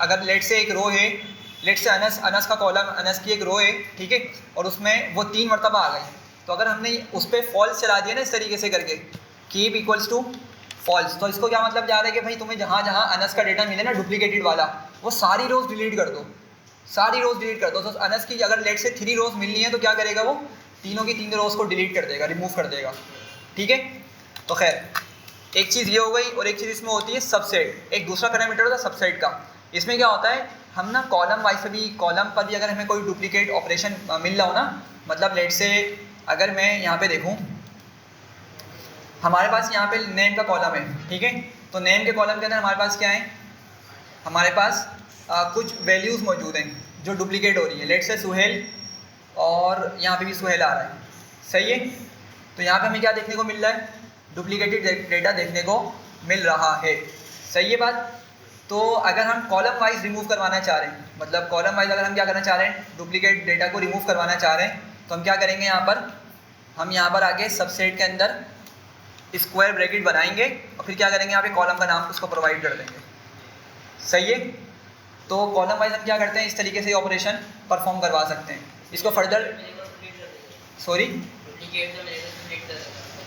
अगर लेट से एक रो है, लेट से अनस का कॉलम, अनस की एक रो है, ठीक है, और उसमें वो 3 मरतबा आ गई, तो अगर हमने उस पर फॉल्स चला दिया ना इस तरीके से करके, कीप इक्वल्स टू फॉल्स, तो इसको क्या मतलब जा रहा है कि भाई तुम्हें जहाँ जहाँ अनस का डेटा मिले ना डुप्लीकेटेड वाला, वो सारी रोज डिलीट कर दो, सारी रोज डिलीट कर दो। तो अनस की अगर लेट से 3 रोज मिलनी है तो क्या करेगा, वो तीनों की 3 रोज को डिलीट कर देगा, रिमूव कर देगा। ठीक है, तो खैर एक चीज़ ये हो गई, और एक चीज़ इसमें होती है सबसेट, एक दूसरा पैरामीटर होता है सबसेट का। इसमें क्या होता है, हम ना कॉलम वाइज से भी, कॉलम पर भी अगर हमें कोई डुप्लीकेट ऑपरेशन मिल रहा हो ना, मतलब लेट से अगर मैं यहाँ पे देखूँ, हमारे पास यहाँ पे नेम का कॉलम है, ठीक है, तो नेम के कॉलम के अंदर हमारे पास क्या है, हमारे पास कुछ वैल्यूज़ मौजूद हैं जो डुप्लीकेट हो रही है। लेट से सुहेल, और यहाँ पे भी सुहेल आ रहा है। सही है, तो यहाँ पे हमें क्या देखने को मिल रहा है, डुप्लीकेटेड डेटा देखने को मिल रहा है। सही है बात। तो अगर हम कॉलम वाइज रिमूव करवाना चाह रहे हैं, मतलब कॉलम वाइज अगर हम क्या करना चाह रहे हैं, डुप्लीकेट डेटा को रिमूव करवाना चाह रहे हैं, तो हम क्या करेंगे, हम यहाँ पर आके सबसेट के अंदर स्क्वायर ब्रैकेट बनाएंगे और फिर क्या करेंगे, यहाँ पे कॉलम का नाम उसको प्रोवाइड कर देंगे। सही है, तो कॉलम वाइज हम क्या करते हैं, इस तरीके से ऑपरेशन परफॉर्म करवा सकते हैं। इसको फर्दर, सॉरी,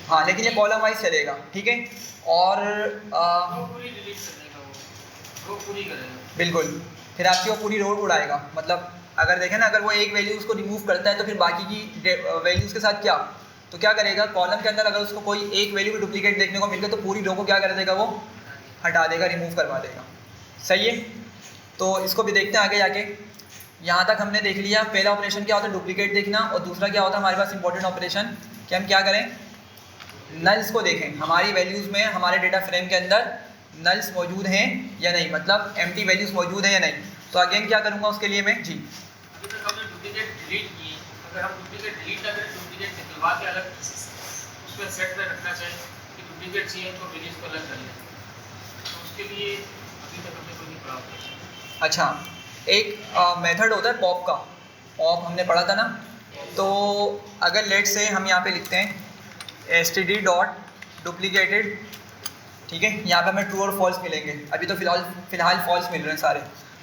हाँ, लेकिन ये कॉलम वाइज चलेगा। ठीक है, और बिल्कुल, फिर आपकी वो पूरी रोड उड़ाएगा। मतलब अगर देखें ना, अगर वो एक वैल्यू उसको रिमूव करता है तो फिर बाकी की वैल्यूज़ के साथ क्या, तो क्या करेगा, कॉलम के अंदर अगर उसको कोई एक वैल्यू भी डुप्लीकेट देखने को मिल गया तो पूरी रो को क्या कर देगा, वो हटा देगा, रिमूव करवा देगा। सही है, तो इसको भी देखते हैं आगे जाके। यहाँ तक हमने देख लिया, पहला ऑपरेशन क्या होता है, डुप्लीकेट देखना, और दूसरा क्या होता है हमारे पास इंपॉर्टेंट ऑपरेशन, कि हम क्या करें, नल्स को देखें, हमारी वैल्यूज़ में, हमारे डेटा फ्रेम के अंदर नल्स मौजूद हैं या नहीं, मतलब एम्प्टी वैल्यूज़ मौजूद हैं या नहीं। तो अगेन क्या करूँगा उसके लिए मैं, जी, अभी तक हमने डुप्लीकेट डिलीट किए, अगर हम डुप्लीकेट डिलीट ना करें, डुप्लीकेट निकलवा के अलग उसमें सेट में रखना चाहिए कि डुप्लीकेट चाहिए तो रिलीज को अलग कर लें, तो उसके लिए अभी तक हमने कोई नहीं पढ़ा। अच्छा, एक मेथड होता है पॉप का, पॉप हमने पढ़ा था ना। तो अगर लेट से हम यहाँ पे लिखते हैं std डॉट डुप्लीकेटेड, ठीक है, यहाँ पे हमें ट्रू और फॉल्स मिलेंगे, अभी तो फिलहाल फॉल्स मिल रहे हैं सारे।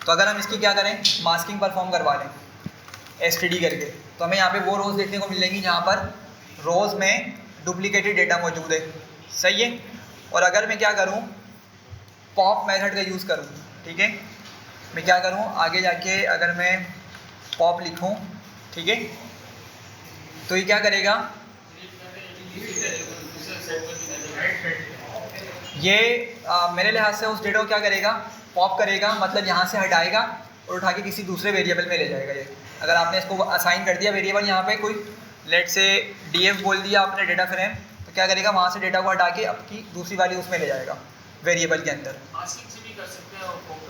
तो अगर हम इसकी क्या करें, मास्किंग परफॉर्म करवा लें std करके, तो हमें यहाँ पे वो रोज़ देखने को मिलेंगी जहाँ पर रोज़ में डुप्लीकेटेड डेटा मौजूद है। सही है, और अगर मैं क्या करूँ, पॉप मेथड का यूज़ करूँ, ठीक है, मैं क्या करूँ आगे जाके, अगर मैं पॉप लिखूँ, ठीक है, तो ये क्या करेगा, ये मेरे लिहाज से उस डेटा को क्या करेगा, पॉप करेगा, मतलब यहाँ से हटाएगा और उठा के किसी दूसरे वेरिएबल में ले जाएगा। ये अगर आपने इसको असाइन कर दिया वेरिएबल, यहाँ पे कोई लेट से df बोल दिया आपने डेटा फ्रेम, तो क्या करेगा, वहाँ से डेटा को हटा के आपकी दूसरी वाली उसमें ले जाएगा वेरिएबल के अंदर। मास्किंग से भी कर सकते हैं और पॉप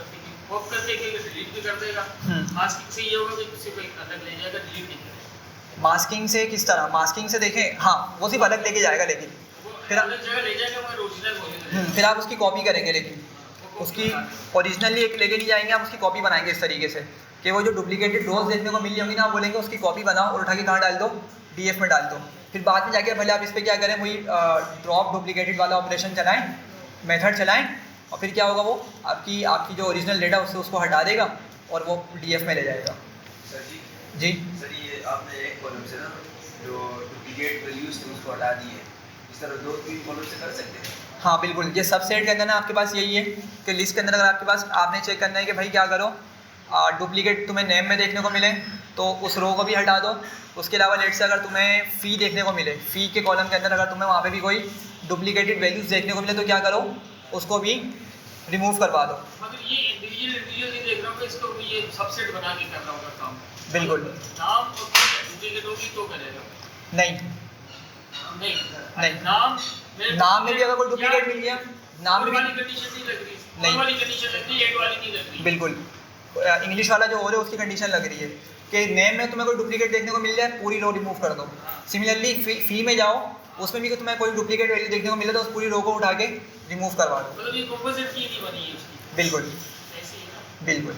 करके डिलीट भी कर देगा। मास्किंग से ये होगा कि किसी को अलग ले जाएगा, डिलीट नहीं करेगा। मास्किंग से किस तरह, मास्किंग से देखें, हाँ, वो सिर्फ अलग लेके जाएगा, लेकिन फिर आप उसकी कॉपी करेंगे, लेकिन उसकी ओरिजिनली एक लेके नहीं जाएंगे, आप उसकी कॉपी बनाएंगे इस तरीके से कि वो जो डुप्लीकेटेड रोज देखने को मिली होंगी ना, आप बोलेंगे उसकी कॉपी बनाओ और उठा के कहाँ डाल दो, डीएफ में डाल दो। फिर बाद में जाके भले आप इस पर क्या करें, वही ड्रॉप डुप्लीकेटेड वाला ऑपरेशन चलाएँ, मेथड चलाएँ, और फिर क्या होगा, वो आपकी जो ओरिजिनल डेटा उससे उसको हटा देगा और वो डीएफ में ले जाएगा। सर जी, जी सर ये आपने एक कॉलम से ना जो डुप्लीकेट वैल्यूज थे उसको हटा दिए, इस तरह 2-3 कॉलम से कर सकते हैं? हाँ बिल्कुल, ये सबसेट के अंदर ना आपके पास यही है कि लिस्ट के अंदर अगर आपके पास आपने चेक करना है कि भाई क्या करो, डुप्लीकेट तुम्हें नेम में देखने को मिले तो उस रो को भी हटा दो। उसके अलावा लेट से अगर तुम्हें फ़ी देखने को मिले, फ़ी के कॉलम के अंदर अगर तुम्हें वहाँ पे भी कोई डुप्लीकेटेड वैल्यूज़ देखने को मिले तो क्या करो, उसको भी रिमूव करवा दो। मतलब ये इंडिविजुअल नहीं देख रहा हूँ, इसको ये सबसेट बना के कर रहा हूँ काम। बिल्कुल। नाम और डुप्लीकेट होगी तो करेगा? नहीं नहीं नहीं, नाम में भी अगर कोई डुप्लीकेट मिल गया, नाम में वाली कंडीशन नहीं लग रही, नहीं वाली कंडीशन लग रही है, एड वाली नहीं लग रही। बिल्कुल, इंग्लिश वाला जो हो रहा है उसकी कंडीशन लग रही है कि नेम में तुम्हें कोई डुप्लीकेट देखने को मिल जाए, पूरी रो रिमूव कर दो। सिमिलरली फ़ी में जाओ, उसमें भी तुम्हें कोई डुप्लीकेट वैल्यू देखने को मिले तो उस पूरी रो को उठा के रिमूव करवा दो। मतलब ये कंपोजिट की नहीं बनी है उसकी। बिल्कुल ऐसी है ना? बिल्कुल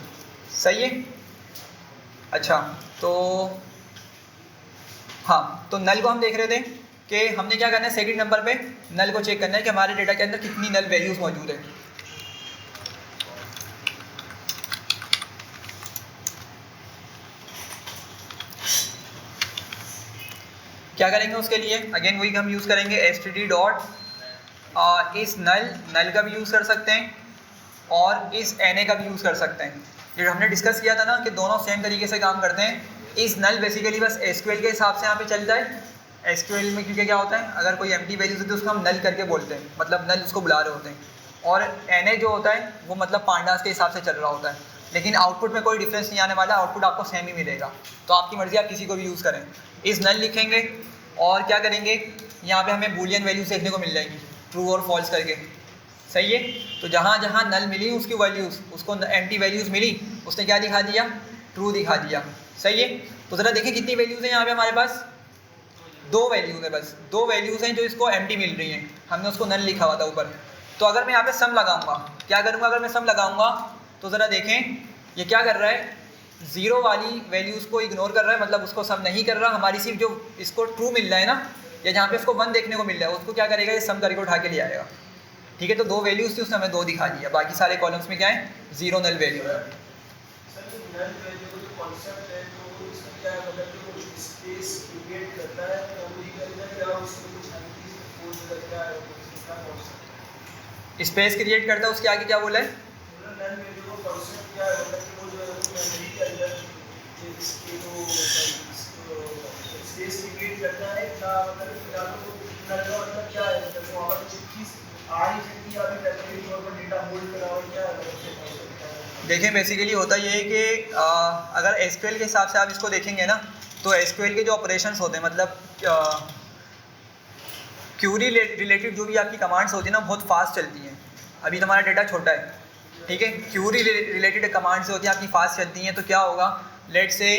सही है। अच्छा तो हाँ, तो नल को हम देख रहे थे कि हमने क्या करना है, सेकंड नंबर पे नल को चेक करना है कि हमारे डेटा के अंदर कितनी नल वैल्यूज़ मौजूद है। क्या करेंगे उसके लिए, अगेन वही हम यूज़ करेंगे std डॉट इस नल का भी यूज़ कर सकते हैं और इस na का भी यूज़ कर सकते हैं। ये हमने डिस्कस किया था ना कि दोनों सेम तरीके से काम करते हैं। इस नल बेसिकली बस SQL के हिसाब से यहाँ पे चल जाए। SQL में क्योंकि क्या होता है, अगर कोई एम्प्टी वैल्यूज होती है उसको हम नल करके बोलते हैं, मतलब नल उसको बुला रहे होते हैं, और na जो होता है वो मतलब पांडास के हिसाब से चल रहा होता है, लेकिन आउटपुट में कोई डिफरेंस नहीं आने वाला, आउटपुट आपको सेम ही मिलेगा। तो आपकी मर्ज़ी, आप किसी को भी यूज़ करें। इस नल लिखेंगे और क्या करेंगे, यहाँ पे हमें बूलियन वैल्यूज देखने को मिल जाएंगी, ट्रू और फॉल्स करके। सही है, तो जहाँ जहाँ नल मिली उसकी वैल्यूज़, उसको एम्प्टी वैल्यूज़ मिली, उसने क्या दिखा दिया, ट्रू दिखा दिया। सही है, तो ज़रा देखें कितनी वैल्यूज़ हैं यहाँ पे हमारे पास, 2 वैल्यूज़ हैं, बस 2 वैल्यूज़ हैं जो इसको एम्प्टी मिल रही हैं, हमने उसको नल लिखा हुआ था ऊपर। तो अगर मैं यहाँ पे सम लगाऊंगा, क्या करूँगा, अगर मैं सम लगाऊंगा तो ज़रा देखें ये क्या कर रहा है, 0 वाली वैल्यूज़ को इग्नोर कर रहा है, मतलब उसको सम नहीं कर रहा, हमारी सिर्फ जो इसको ट्रू मिल रहा है ना, या जहाँ पे इसको 1 देखने को मिल रहा है उसको क्या करेगा, ये सम करके उठा के ले आएगा। ठीक है, तो 2 वैल्यूज़ थी, उसने हमें 2 दिखा दिया, बाकी सारे कॉलम्स में क्या है, 0 नल वैल्यू है। स्पेस क्रिएट करता है, उसके आगे क्या बोला है, देखें बेसिकली होता ये है कि अगर SQL के हिसाब से आप इसको देखेंगे ना, तो SQL के जो ऑपरेशंस होते हैं, मतलब क्यूरी रिलेटेड जो भी आपकी कमांड्स होती हैं ना, बहुत फास्ट चलती हैं। अभी तुम्हारा डेटा छोटा है, ठीक है, क्यूरी रिलेटेड कमांड्स होती हैं आपकी फास्ट चलती हैं, तो क्या होगा, लेट से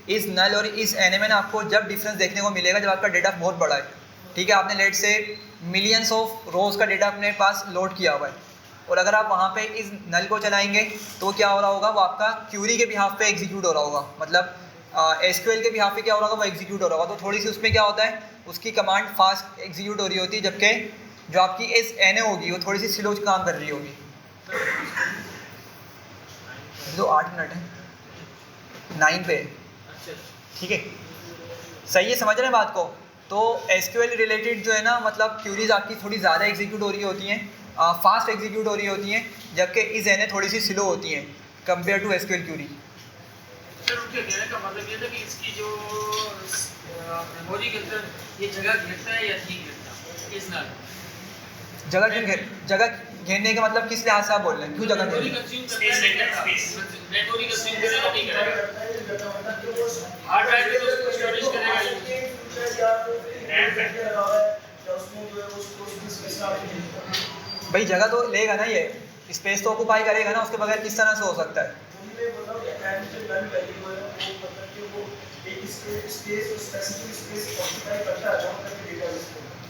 इस नल और इस na में आपको जब डिफरेंस देखने को मिलेगा जब आपका डेटा बहुत बड़ा है, ठीक है, आपने लेट से मिलियंस ऑफ रोज़ का डेटा अपने पास लोड किया हुआ है, और अगर आप वहाँ पे इस नल को चलाएंगे तो क्या हो रहा होगा, वो आपका क्यूरी के बिहाफ पे एग्जीक्यूट हो रहा होगा, मतलब SQL के बिहाफ पे क्या हो रहा होगा, वो एग्जीक्यूट हो रहा होगा। तो थोड़ी सी उसमें क्या होता है, उसकी कमांड फास्ट एग्जीक्यूट हो रही होती है, जबकि जो आपकी इस na होगी वो थोड़ी सी स्लो काम कर रही होगी। जो 8 मिनट है, 9 पे, ठीक है, सही है, समझ रहे हैं बात को। तो SQL रिलेटेड जो है ना, मतलब क्यूरीज आपकी थोड़ी ज़्यादा एग्जीक्यूट हो रही होती हैं, फास्ट एग्जीक्यूट हो रही होती हैं, जबकि इस na थोड़ी सी स्लो होती हैं compare to SQL query. Sir उनके कहने का मतलब ये था कि इसकी जो मेमोरी के अंदर ये जगह घेरता है या नहीं घेरता, इस नल जगह घेरने का मतलब किस लिहाज से आप बोल रहे हैं, क्यों जगह मेमोरी घेरने? कंज्यूम करता है, मेमोरी कंज्यूम करेगा नहीं करेगा, हार्ड ड्राइव में तो उसको स्टोरेज करेगा भाई जगह तो लेगा ना, ये स्पेस तो ऑक्यूपाई करेगा ना, उसके बगैर किस तरह से हो सकता है।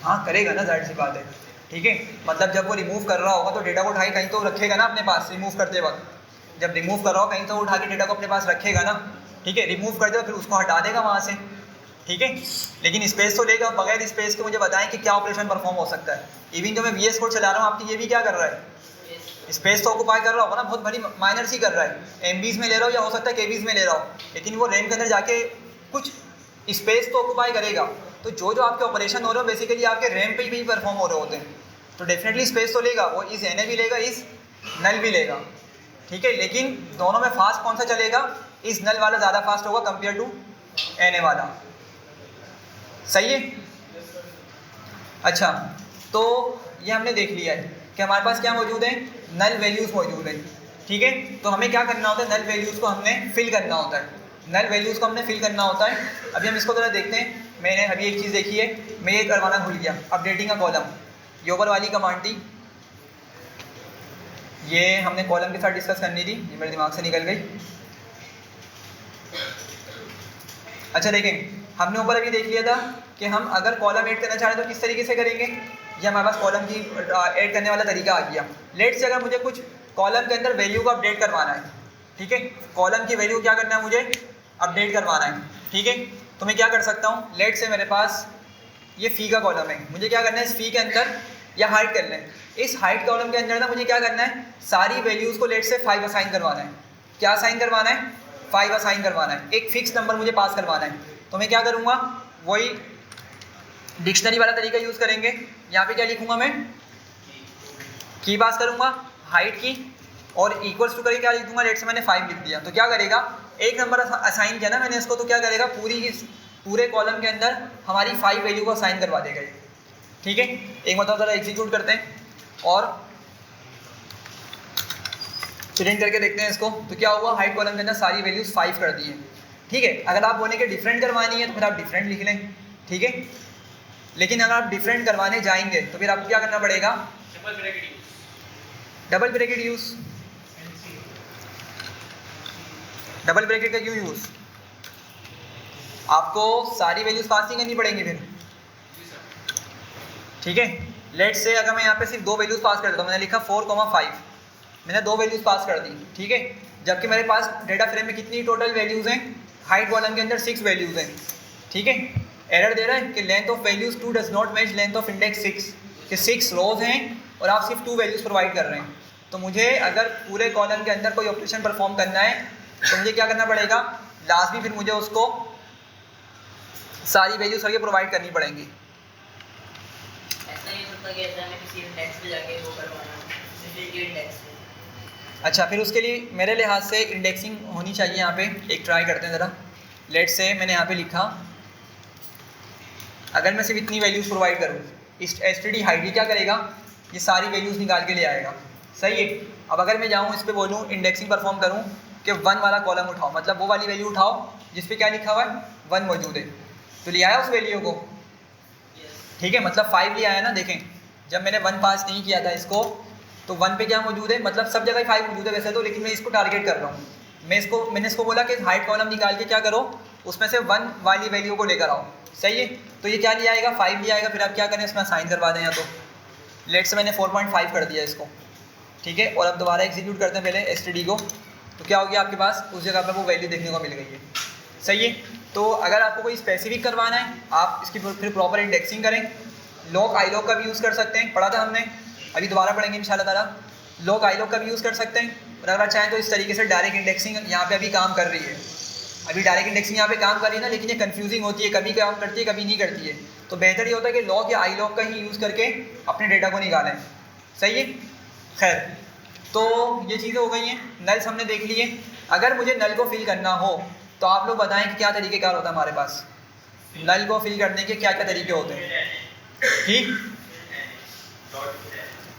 हाँ करेगा ना, जाहिर सी बात है, ठीक है, मतलब जब वो रिमूव कर रहा होगा तो डेटा को उठा के कहीं तो रखेगा ना अपने पास, रिमूव करते वक्त जब रिमूव कर रहा हो कहीं तो उठा के डेटा को अपने पास रखेगा ना, ठीक है, रिमूव कर देगा फिर उसको हटा देगा वहाँ से, ठीक है, लेकिन स्पेस तो लेगा। बगैर स्पेस के मुझे बताएं कि क्या ऑपरेशन परफॉर्म हो सकता है। इवन जो मैं VS कोड चला रहा हूँ आपकी, ये भी क्या कर रहा है, स्पेस तो ऑक्यूपाई कर रहा होगा ना, बहुत बड़ी माइनर सी कर रहा है, MBs में ले रहा हो या हो सकता है KBs में ले रहा हो, लेकिन वो रैम के अंदर जाके कुछ स्पेस तो ऑक्यूपाई करेगा। तो जो आपके ऑपरेशन हो रहे हो बेसिकली आपके रैम पे ही परफॉर्म हो रहे होते हैं, तो डेफिनेटली स्पेस तो लेगा वो, इस NA भी लेगा, इस नल भी लेगा, ठीक है। लेकिन दोनों में फास्ट कौन सा चलेगा, इस नल वाला ज़्यादा फास्ट होगा कंपेयर टू NA वाला, सही है। अच्छा, तो ये हमने देख लिया है कि हमारे पास क्या मौजूद है, नल वैल्यूज़ मौजूद है, ठीक है। तो हमें क्या करना होता है, नल वैल्यूज़ को हमने फिल करना होता है, नल वैल्यूज़ को हमने फिल करना होता है। अभी हम इसको ज़रा देखते हैं। मैंने अभी एक चीज़ देखी है, मैं ये करवाना भूल गया, अपडेटिंग का कॉलम, ये ऊपर वाली कमांड थी, ये हमने कॉलम के साथ डिस्कस करनी थी, ये मेरे दिमाग से निकल गई। अच्छा देखें, हमने ऊपर अभी देख लिया था कि हम अगर कॉलम ऐड करना चाहें तो किस तरीके से करेंगे, ये हमारे पास कॉलम की ऐड करने वाला तरीका आ गया। लेट से अगर मुझे कुछ कॉलम के अंदर वैल्यू को अपडेट करवाना है, ठीक है, कॉलम की वैल्यू क्या करना है, मुझे अपडेट करवाना है, ठीक है। तो मैं क्या कर सकता हूँ, लेट से मेरे पास ये फ़ी का कॉलम है, मुझे क्या करना है, इस फ़ी के अंदर या हाइट कर लें, इस हाइट कॉलम के अंदर ना मुझे क्या करना है, सारी वैल्यूज़ को लेट से 5 असाइन करवाना है। क्या असाइन करवाना है, 5 असाइन करवाना है, एक फिक्स नंबर मुझे पास करवाना है। तो मैं क्या करूँगा, वही डिक्शनरी वाला तरीका यूज़ करेंगे। यहाँ पे क्या लिखूँगा मैं, की पास करूँगा, हाइट की, और इक्वल्स टू करके क्या लिख दूँगा, लेट से मैंने 5 लिख दिया, तो क्या करेगा, एक नंबर असाइन किया ना मैंने इसको, तो क्या करेगा, पूरे कॉलम के अंदर हमारी 5 वैल्यू को असाइन करवा देगा, ठीक है। एक मतलब ज़रा एग्जीक्यूट करते हैं और प्रिंट करके देखते हैं इसको, तो क्या हुआ, हाइट कॉलम के अंदर सारी वैल्यूज़ 5 कर दी है, ठीक है। अगर आप बोले कि डिफरेंट करवानी है तो फिर आप डिफरेंट लिख लें, ठीक है। लेकिन अगर आप डिफरेंट करवाने जाएंगे तो फिर आपको क्या करना पड़ेगा, double bracket use. Double bracket का क्यों यूज़, आपको सारी वैल्यूज़ पास नहीं करनी पड़ेंगी फिर, ठीक है। लेट से अगर मैं यहाँ पे सिर्फ 2 वैल्यूज़ पास कर देता हूँ, मैंने लिखा 4,5, मैंने 2 वैल्यूज़ पास कर दी, ठीक है, जबकि मेरे पास डेटा फ्रेम में कितनी टोटल वैल्यूज़ हैं, हाइट कॉलम के अंदर 6 वैल्यूज़ हैं, ठीक है। एरर दे रहा है कि length of values 2 does not match length of index 6, कि 6 रोज़ हैं और आप सिर्फ 2 वैल्यूज़ प्रोवाइड कर रहे हैं। तो मुझे अगर पूरे कॉलम के अंदर कोई ऑपरेशन परफॉर्म करना है तो मुझे क्या करना पड़ेगा, लास्ट भी फिर मुझे उसको सारी वैल्यूज़ करके प्रोवाइड करनी पड़ेंगी। ऐसा नहीं होता कि ऐसा मैं किसी इंडेक्स पे जाके वो करवाना, सिर्फ एक इंडेक्स पे। अच्छा, फिर उसके लिए मेरे लिहाज से इंडेक्सिंग होनी चाहिए। यहाँ पे एक ट्राई करते हैं ज़रा। लेट से मैंने यहाँ पे लिखा, अगर मैं सिर्फ इतनी वैल्यूज़ प्रोवाइड करूँ, इस एसटीडी हाइट क्या करेगा, ये सारी वैल्यूज़ निकाल के ले आएगा, सही है। अब अगर मैं जाऊँ इस पर बोलूँ इंडेक्सिंग परफॉर्म करूँ कि 1 वाला कॉलम उठाओ, मतलब वो वाली वैल्यू उठाओ जिस पे क्या लिखा हुआ है, 1 मौजूद है, तो ले आया उस वैल्यू को, ठीक है, मतलब 5 ले आया ना। देखें, जब मैंने 1 पास नहीं किया था इसको, तो 1 पे क्या मौजूद है, मतलब सब जगह 5 मौजूद है वैसे तो, लेकिन मैं इसको टारगेट कर रहा हूँ। मैंने इसको बोला कि हाइट कॉलम निकाल के क्या करो, उसमें से 1 वाली वैल्यू को लेकर आओ, सही है। तो ये क्या ले आएगा, 5 ले आएगा। फिर आप क्या करें, इसमें साइन करवा दें, या तो लेट से मैंने 4.5 कर दिया इसको, ठीक है। और अब दोबारा एग्जीक्यूट करते हैं पहले एसटीडी को, तो क्या हो गया, आपके पास उस जगह पर वो वैल्यू देखने को मिल गई है, सही है। तो अगर आपको कोई स्पेसिफिक करवाना है, आप इसकी फिर प्रॉपर इंडेक्सिंग करें। लॉक आई लॉक का भी यूज़ कर सकते हैं, पढ़ा था हमने, अभी दोबारा पढ़ेंगे इंशाल्लाह ताला। लॉक आई लॉक का भी यूज़ कर सकते हैं, और अगर चाहें तो इस तरीके से डायरेक्ट इंडेक्सिंग यहाँ पे अभी काम कर रही है, अभी डायरेक्ट इंडेक्सिंग यहाँ पे काम कर रही है ना, लेकिन ये कंफ्यूजिंग होती है, कभी काम करती है कभी नहीं करती है। तो बेहतर ये होता है कि लॉक या आई लॉक का ही यूज़ करके अपने डेटा को निकालें, सही है। खैर, तो ये चीज़ें हो गई हैं, नल्स हमने देख लिए। अगर मुझे नल को फिल करना हो तो आप लोग बताएं कि क्या तरीक़ेकार होता है हमारे पास, नल को फिल करने के क्या क्या तरीके होते हैं, ठीक।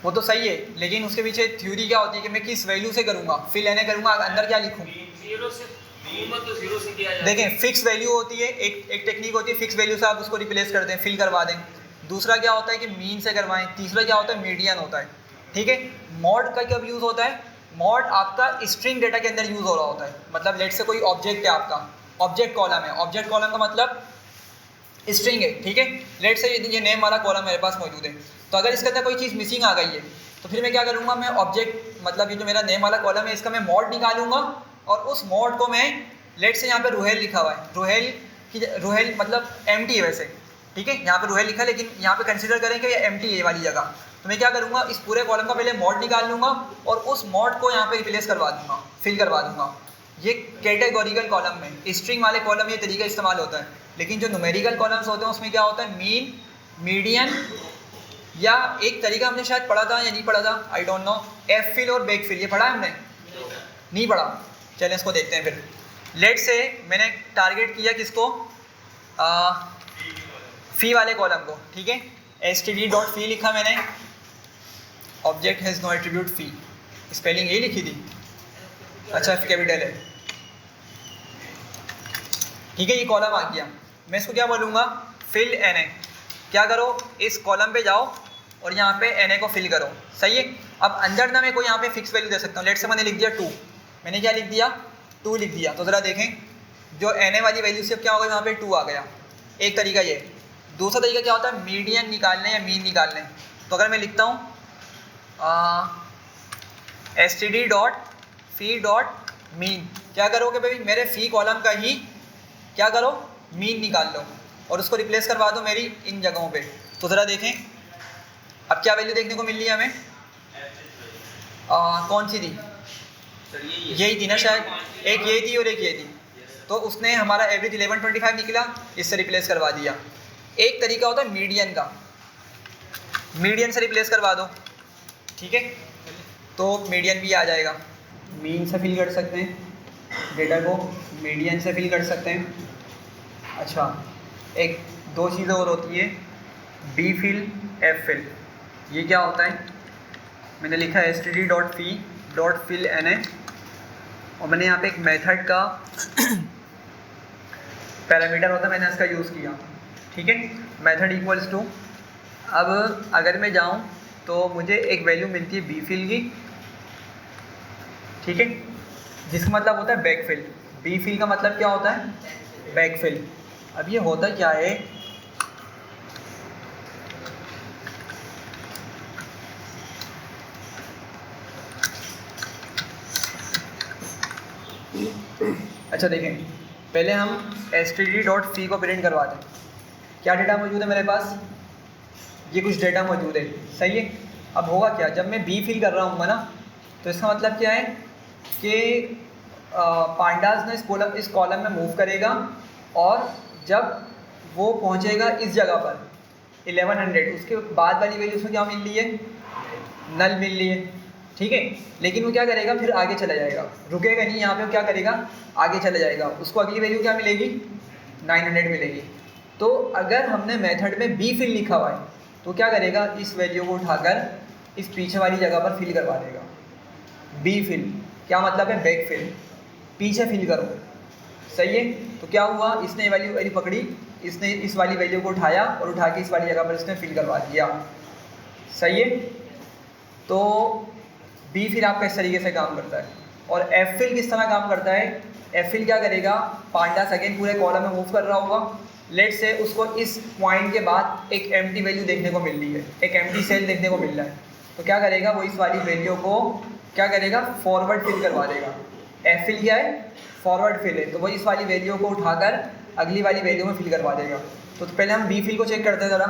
वो तो सही है, लेकिन उसके पीछे थ्योरी क्या होती है कि मैं किस वैल्यू से करूँगा, फिल एने करूँगा, अंदर क्या लिखूँ। देखें, फिक्स वैल्यू होती है, एक टेक्निक होती है, फिक्स वैल्यू से आप उसको रिप्लेस कर दें, फिल करवा दें। दूसरा क्या होता है कि मीन से करवाएं। तीसरा क्या होता है, मीडियन होता है, ठीक है। मॉड का कब यूज़ होता है, मॉड आपका स्ट्रिंग डेटा के अंदर यूज़ हो रहा होता है। मतलब लेट से कोई ऑब्जेक्ट है आपका, ऑब्जेक्ट कॉलम है, ऑब्जेक्ट कॉलम का मतलब स्ट्रिंग है, ठीक है। लेट से ये नेम वाला कॉलम मेरे पास मौजूद है, तो अगर इसके अंदर कोई चीज़ मिसिंग आ गई है तो फिर मैं क्या करूँगा, मैं ऑब्जेक्ट मतलब ये जो मेरा नेम वाला कॉलम है इसका मैं मॉड निकालूंगा, और उस मॉड को मैं लेट से यहाँ पे रुहेल लिखा हुआ है, रुहेल मतलब एम्प्टी है वैसे, ठीक है। यहाँ पे रुहेल लिखा है, लेकिन यहाँ पे कंसिडर करें कि ये एम्प्टी है वाली जगह, तो मैं क्या करूँगा, इस पूरे कॉलम का पहले मॉड निकाल लूँगा और उस मॉड को यहाँ पे रिप्लेस करवा दूँगा, फिल करवा दूँगा। ये कैटेगोरिकल कॉलम में, स्ट्रिंग वाले कॉलम ये तरीका इस्तेमाल होता है, लेकिन जो न्यूमेरिकल कॉलम्स होते हैं उसमें क्या होता है, मीन, मीडियन, या एक तरीका हमने शायद पढ़ा था या नहीं पढ़ा था, I don't know, F fill और बैक फिल, ये पढ़ा है हमने, नहीं पढ़ा। चलें इसको देखते हैं फिर। लेट से मैंने टारगेट किया किसको, फी वाले कॉलम को, ठीक है, std.fee लिखा मैंने, object has no attribute fee, spelling यही लिखी थी, अच्छा एफ कैपिटल है, ठीक है, ये कॉलम आ गया। मैं इसको क्या बोलूँगा, फिल एन, क्या करो, इस कॉलम पे जाओ और यहाँ पे एन को फिल करो, सही है। अब अंदर ना मैं कोई यहाँ पे फिक्स वैल्यू दे सकता हूँ, लेट से मैंने लिख दिया 2, मैंने क्या लिख दिया, 2 लिख दिया, तो ज़रा देखें जो एन वाली वैल्यू से क्या होगा, यहाँ पे 2 आ गया, एक तरीका ये। दूसरा तरीका क्या होता है, मीडियन निकालने या मीन निकालने, तो अगर मैं लिखता हूँ std.fee.mean, क्या करोगे भाई, मेरे फ़ी कॉलम का ही क्या करो, मीन निकाल लो और उसको रिप्लेस करवा दो मेरी इन जगहों पे। तो ज़रा देखें अब क्या वैल्यू देखने को मिल रही है हमें, कौन सी थी, यही थी ना शायद, एक ये थी और एक ये थी, तो उसने हमारा एवरेज 1125 निकला, इससे रिप्लेस करवा दिया। एक तरीका होता है मीडियन का, मीडियन से रिप्लेस करवा दो, ठीक है, तो मीडियन भी आ जाएगा, मीन से फिल कर सकते हैं डेटा को, मीडियन से फिल कर सकते हैं। अच्छा, एक दो चीज़ें और होती है, बी फिल, एफ फिल, ये क्या होता है, मैंने लिखा है std.fee.fill na और मैंने यहाँ पे एक मेथड का पैरामीटर होता है, मैंने इसका यूज़ किया, ठीक है, मेथड इक्वल्स टू, अब अगर मैं जाऊँ तो मुझे एक वैल्यू मिलती है बी फिल की, ठीक है, जिसका मतलब होता है बैक फिल। बी फिल का मतलब क्या होता है, बैक फिल। अब ये होता क्या है, अच्छा देखें, पहले हम std.fee को प्रिंट करवाते हैं। क्या डेटा मौजूद है मेरे पास, ये कुछ डेटा मौजूद है, सही है। अब होगा क्या, जब मैं बी फिल कर रहा हूँ ना, तो इसका मतलब क्या है कि पांडास ने इस कॉलम में मूव करेगा और जब वो पहुँचेगा इस जगह पर 1100, उसके बाद वाली वैल्यू उसमें क्या मिल रही है, नल मिल रही है, ठीक है, लेकिन वो क्या करेगा, फिर आगे चला जाएगा, रुकेगा नहीं यहाँ पे, वो क्या करेगा, आगे चला जाएगा, उसको अगली वैल्यू क्या मिलेगी, 900 मिलेगी। तो अगर हमने मेथड में बी फिल लिखा हुआ है तो क्या करेगा, इस वैल्यू को उठाकर इस पीछे वाली जगह पर फिल करवा देगा। बी फिल क्या मतलब है, बैक फिल, पीछे फिल करो, सही है। तो क्या हुआ, इसने ये वैल्यू पकड़ी, इसने इस वाली वैल्यू को उठाया और उठा के इस वाली जगह पर इसने फिल करवा दिया, सही है। तो बी फिल आपका इस तरीके से काम करता है। और एफ फिल किस तरह काम करता है, एफ फिल क्या करेगा, पांडास अगेन पूरे कॉलम में मूव कर रहा होगा, लेट से उसको इस पॉइंट के बाद एक एम्प्टी वैल्यू देखने को मिल रही है, एक एम्प्टी सेल देखने को मिल रहा है, तो क्या करेगा, वो इस वाली वैल्यू को क्या करेगा, फॉरवर्ड फिल करवा देगा। एफ फिल क्या है, फॉरवर्ड फिल है, तो वो इस वाली वैल्यू को उठाकर अगली वाली वैल्यू में फिल करवा देगा। तो पहले हम बी फिल को चेक करते हैं ज़रा,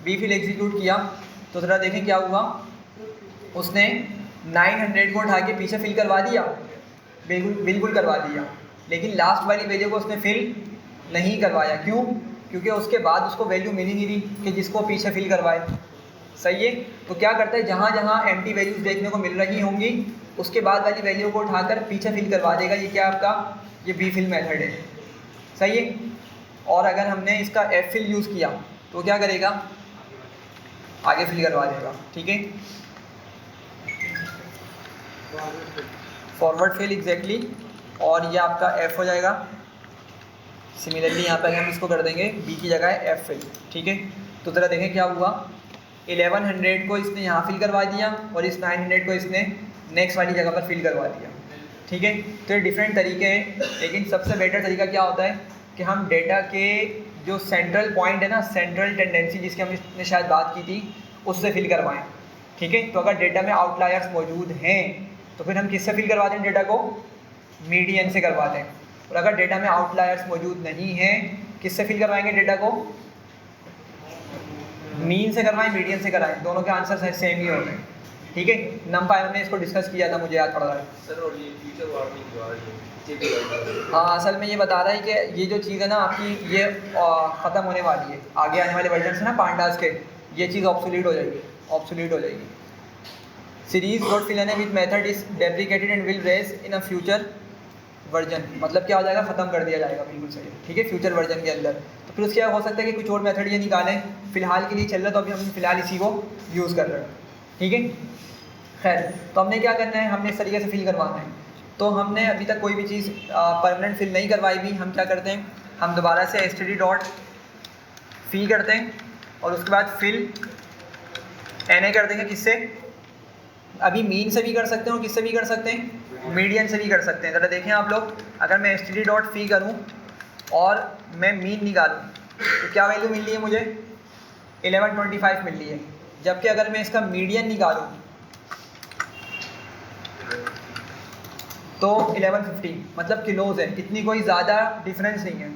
बी फिल एग्जीक्यूट किया तो ज़रा देखें क्या हुआ, उसने 900 को उठा के पीछे फिल करवा दिया, बिल्कुल करवा दिया, लेकिन लास्ट वाली वैल्यू को उसने फिल नहीं करवाया, क्यों, क्योंकि उसके बाद उसको वैल्यू मिली नहीं रही कि जिसको पीछे फिल करवाए, सही है। तो क्या करता है, जहाँ जहाँ एम्प्टी वैल्यूज देखने को मिल रही होंगी उसके बाद वाली वैल्यू को उठाकर पीछे फिल करवा देगा। ये क्या आपका, ये बी फिल मेथड है, सही है। और अगर हमने इसका एफ फिल यूज़ किया तो क्या करेगा, आगे फिल करवा देगा, ठीक है, फॉरवर्ड फिल एग्जैक्टली, और ये आपका एफ हो जाएगा। सिमिलरली यहाँ पर हम इसको कर देंगे बी की जगह एफ फिल, ठीक है। तो ज़रा देखें क्या हुआ, 1100 को इसने यहाँ फिल करवा दिया और इस 900 को इसने नेक्स्ट वाली जगह पर फिल करवा दिया, ठीक है। तो ये डिफरेंट तरीके हैं, लेकिन सबसे बेटर तरीका क्या होता है कि हम डेटा के जो सेंट्रल पॉइंट है ना, सेंट्रल टेंडेंसी जिसकी हमने शायद बात की थी, उससे फिल करवाएं, ठीक है। तो अगर डेटा में आउटलायर्स मौजूद हैं तो फिर हम किससे फिल करवाते हैं, डेटा को मीडियन से करवाते हैं। और अगर डेटा में आउटलायर्स मौजूद नहीं हैं, किससे फिल करवाएंगे डेटा को, मीन से करवाएं मीडियन से कराएं, दोनों के आंसर सेम ही होते हैं। ठीक है, नमपाई हमने इसको डिस्कस किया था, मुझे याद पड़ रहा है। सर और ये फ्यूचर वार्निंग जो आ रही है पीछे हाँ, असल में ये बता रहा है कि ये जो चीज़ है ना आपकी, ये ख़त्म होने वाली है। आगे आने वाले वर्जन से ना पांडास के, ये चीज़ ऑब्सोलीट हो जाएगी, ऑब्सोलीट हो जाएगी। Series dot fill N with method is deprecated and will raise in a future version, मतलब क्या हो जाएगा, ख़त्म कर दिया जाएगा, बिल्कुल सही। ठीक है, फ्यूचर वर्जन के अंदर। तो फिर उसके क्या हो सकता है कि कुछ और मेथड ये निकालें, फ़िलहाल के लिए चल रहा है तो अभी हम फ़िलहाल इसी को यूज़ कर रहे हैं। ठीक है, खैर, तो हमने क्या करना है, हमने इस तरीके से फिल करवाना है। तो हमने अभी तक कोई भी चीज़ परमानेंट फिल नहीं करवाई भी, हम क्या करते हैं, हम दोबारा से std डॉट फिल करते हैं और उसके बाद फिल na कर देंगे। किससे? अभी मीन से भी कर सकते हैं और किससे भी कर सकते हैं, मीडियन से भी कर सकते हैं। ज़रा देखें आप लोग, अगर मैं std डॉट फी करूँ और मैं मीन निकालूँ तो क्या वैल्यू मिल रही है मुझे, 1125 मिल रही है। जबकि अगर मैं इसका मीडियन निकालूँ तो 1150, मतलब किलोज़ है, इतनी कोई ज़्यादा डिफरेंस नहीं है।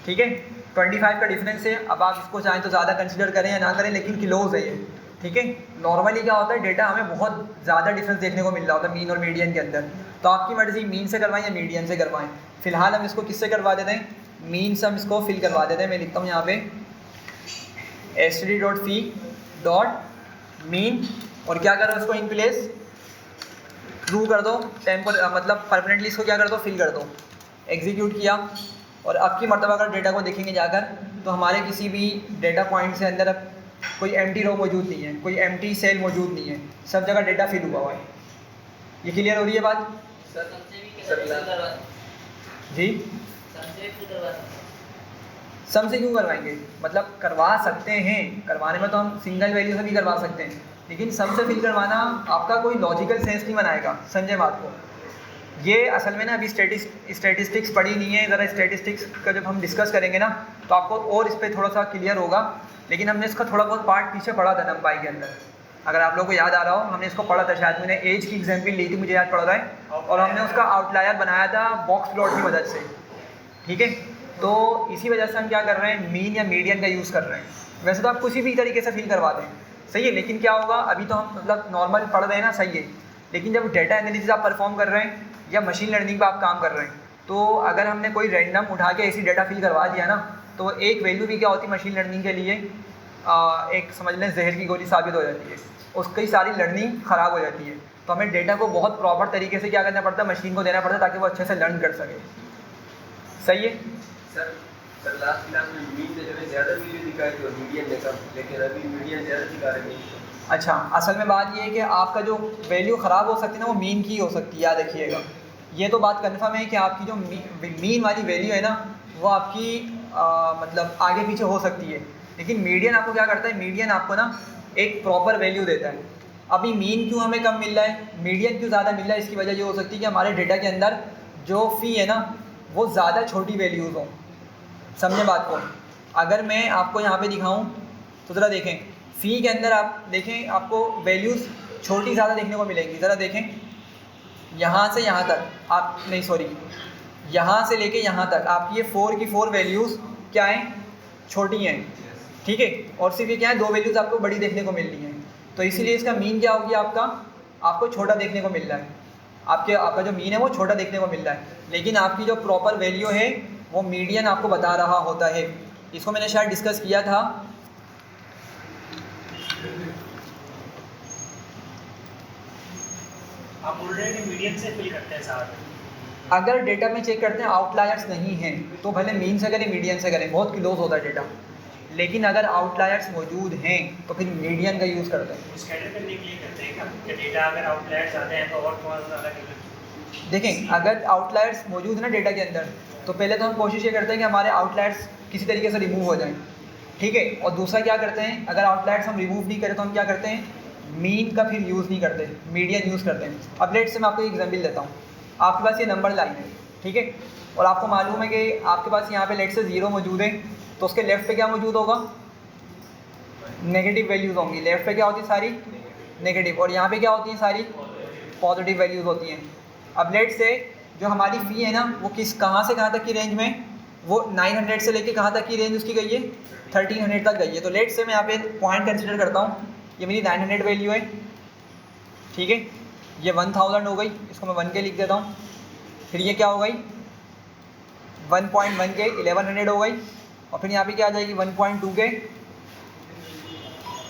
ठीक है, 25 का डिफरेंस है। अब आप इसको चाहें तो ज़्यादा कंसिडर करें या ना करें, लेकिन किलोज़ है ये। ठीक है, नॉर्मली क्या होता है, डेटा हमें बहुत ज़्यादा डिफरेंस देखने को मिल रहा होता है मीन और मीडियन के अंदर। तो आपकी मर्ज़ी, मीन से करवाएं या मीडियन से करवाएं। फ़िलहाल हम इसको किससे करवा देते हैं, मीन से हम इसको फिल करवा देते हैं। मैं लिखता हूँ यहाँ पे std डॉट फी डॉट मीन, और क्या करो, इसको इन प्लेस ट्रू कर दो, मतलब परमानेंटली इसको क्या कर दो, फिल कर दो। एग्जीक्यूट किया और अब की मरतबा अगर डेटा को देखेंगे जाकर, तो हमारे किसी भी डेटा पॉइंट से अंदर अब कोई एम्प्टी रो मौजूद नहीं है, कोई एम्प्टी सेल मौजूद नहीं है, सब जगह डेटा फिल हुआ हुआ है। ये क्लियर हो रही है बात? जी, सम से क्यों करवाएंगे, मतलब करवा सकते हैं, करवाने में तो हम सिंगल वैल्यू से भी करवा सकते हैं, लेकिन सम से फिल करवाना आपका कोई लॉजिकल सेंस नहीं बनाएगा। समझे बात को? ये असल में ना अभी स्टैटिस्टिक्स पढ़ी नहीं है, ज़रा स्टैटिस्टिक्स का जब हम डिस्कस करेंगे ना तो आपको और इस पर थोड़ा सा क्लियर होगा। लेकिन हमने इसका थोड़ा बहुत पार्ट पीछे पढ़ा था नंपाई के अंदर, अगर आप लोगों को याद आ रहा हो, हमने इसको पढ़ा था, शायद मैंने एज की एग्जाम्पल ली थी, मुझे याद पड़ रहा है, और हमने उसका आउटलायर बनाया था बॉक्स प्लॉट की मदद से। ठीक है, तो इसी वजह से हम क्या कर रहे हैं, मीन या मीडियन का यूज़ कर रहे हैं। वैसे तो आप किसी भी तरीके से फिल करवा दें, सही है, लेकिन क्या होगा, अभी तो हम मतलब नॉर्मल पढ़ रहे हैं ना, सही है, लेकिन जब डेटा एनालिसिस आप परफॉर्म कर रहे हैं या मशीन लर्निंग पर आप काम कर रहे हैं, तो अगर हमने कोई रैंडम उठा के ऐसी डेटा फिल करवा दिया ना, तो एक वैल्यू भी क्या होती है मशीन लर्निंग के लिए, एक समझ लें जहर की गोली साबित हो जाती है, उसकी सारी लर्निंग ख़राब हो जाती है। तो हमें डेटा को बहुत प्रॉपर तरीके से क्या करना पड़ता है, मशीन को देना पड़ता है, ताकि वो अच्छे से लर्न कर सके। सही है सर लास्ट क्लास में मीन ने जो है ज़्यादा वैल्यू दिखाई थी और मीडियन ने कम, लेकिन अभी मीडियन ज़्यादा दिखा रहे हैं। अच्छा, असल में बात ये है कि आपका जो वैल्यू ख़राब हो सकती है ना, वो मीन की हो सकती है, याद रखिएगा। ये तो बात कन्फर्म है कि आपकी जो मीन वाली वैल्यू है ना, वो आपकी मतलब आगे पीछे हो सकती है, लेकिन मीडियन आपको क्या करता है, मीडियन आपको ना एक प्रॉपर वैल्यू देता है। अभी मीन क्यों हमें कम मिल रहा है, मीडियन क्यों ज़्यादा मिल रहा है, इसकी वजह ये हो सकती है कि हमारे डेटा के अंदर जो फ़ी है ना, वो ज़्यादा छोटी वैल्यूज़ हों। समझे बात को? अगर मैं आपको यहाँ पे दिखाऊँ तो ज़रा देखें, फ़ी के अंदर आप देखें, आपको वैल्यूज़ छोटी ज़्यादा देखने को मिलेंगी। ज़रा देखें, यहाँ से यहाँ तक आप, नहीं सॉरी, यहाँ से लेके यहाँ तक आपकी ये 4 की 4 वैल्यूज़ क्या हैं, छोटी हैं। ठीक है, और सिर्फ ये क्या है, 2 वैल्यूज़ आपको बड़ी देखने को मिल रही हैं, तो इसीलिए इसका मीन क्या हो गया, आपको छोटा देखने को मिल रहा है। आपका जो मीन है वो छोटा देखने को मिल रहा है, लेकिन आपकी जो प्रॉपर वैल्यू है वो मीडियन आपको बता रहा होता है। इसको मैंने शायद डिस्कस किया था। आप बोल रहे हैं कि मीडियन से फिल करते हैं साथ, अगर डेटा में चेक करते हैं आउटलायर्स नहीं हैं तो भले मीन से करें मीडियन से करें, बहुत क्लोज होता है डेटा, लेकिन अगर आउटलायर्स मौजूद हैं तो फिर मीडियन का यूज़ करते हैं। स्कैटर करने के लिए करते हैं कि डेटा अगर आउटलायर्स आते हैं तो और थोड़ा सा ज़्यादा। देखें, अगर आउटलायर्स मौजूद है ना डेटा के अंदर, तो पहले तो हम कोशिश ये करते हैं कि हमारे आउटलायर्स किसी तरीके से रिमूव हो जाएं। ठीक है, और दूसरा क्या करते हैं, अगर आउटलायर्स हम रिमूव नहीं करें तो हम क्या करते हैं, मीन का फिर यूज़ नहीं करते, मीडियन यूज़ करते हैं। अब लेट से मैं आपको एक एग्जाम्पल देता हूँ। आपके पास ये नंबर लाइन है, ठीक है, और आपको मालूम है कि आपके पास यहाँ पे लेट से 0 मौजूद है, तो उसके लेफ़्ट पे क्या मौजूद होगा, नेगेटिव वैल्यूज़ होंगी। लेफ़्ट पे क्या होती है, सारी नेगेटिव, और यहाँ पे क्या होती हैं, सारी पॉजिटिव वैल्यूज़ होती हैं। अब लेट से जो हमारी फ़ी है ना, वो कहाँ से कहाँ तक की रेंज में, वो 900 से लेके कहाँ तक की रेंज उसकी गई है, 1300 तक गई है। तो लेट से मैं यहाँ पे पॉइंट कंसिडर करता हूँ, ये मेरी 900 वैल्यू है, ठीक है, ये 1000 हो गई, इसको मैं 1 के लिख देता हूँ। फिर ये क्या हो गई 1.1 के 1100 हो गई, और फिर यहाँ पे क्या आ जाएगी 1.2 के,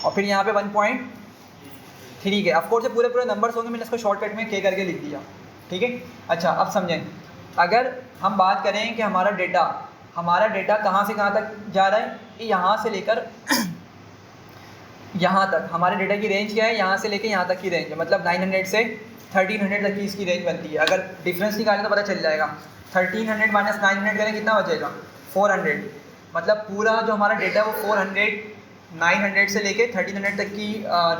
और फिर यहाँ पे 1.3 के। ऑफकोर्स ये पूरे पूरे नंबर्स होंगे, मैंने इसको शॉर्टकट में के करके लिख दिया, ठीक है। अच्छा अब समझें, अगर हम बात करें कि हमारा डेटा कहाँ से कहाँ तक जा रहा है, यहाँ से लेकर यहाँ तक हमारे डेटा की रेंज क्या है, यहाँ से लेकर यहाँ तक की रेंज है, मतलब 900 से 1300 तक की इसकी रेंज बनती है। अगर डिफरेंस निकालें तो पता चल जाएगा, 1300 माइनस 900 करें कितना बचेगा 400, मतलब पूरा जो हमारा डेटा है वो 400 900 से लेके 1300 तक की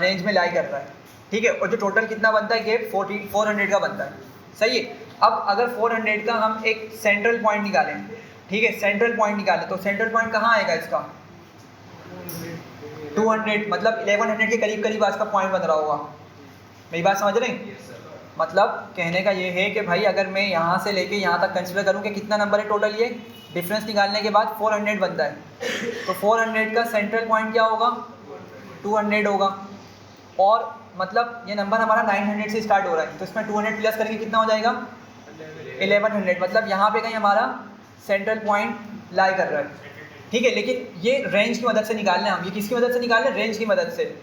रेंज में लाई कर रहा है, ठीक है। और जो टोटल कितना बनता है गेप 400 का बनता है, सही है। अब अगर 400 का हम एक सेंट्रल पॉइंट निकालें, ठीक है, सेंट्रल पॉइंट निकालें तो सेंट्रल पॉइंट कहाँ आएगा इसका 200, मतलब 1100 के करीब करीब आज का पॉइंट बन रहा होगा। मेरी बात समझ रहे हैं? मतलब कहने का ये है कि भाई अगर मैं यहाँ से लेके यहाँ तक कंसिडर करूँ कि कितना नंबर है टोटल, ये डिफरेंस निकालने के बाद 400 बनता है, तो 400 का सेंट्रल पॉइंट क्या होगा 200 होगा, और मतलब ये नंबर हमारा 900 से स्टार्ट हो रहा है, तो इसमें 200 प्लस करके कितना हो जाएगा 1100, मतलब यहाँ पे कहीं हमारा सेंट्रल पॉइंट लाई कर रहा है, ठीक है। लेकिन ये रेंज की मदद से निकालना है हम, ये किसकी मदद से निकाल रहे हैं, रेंज की मदद से।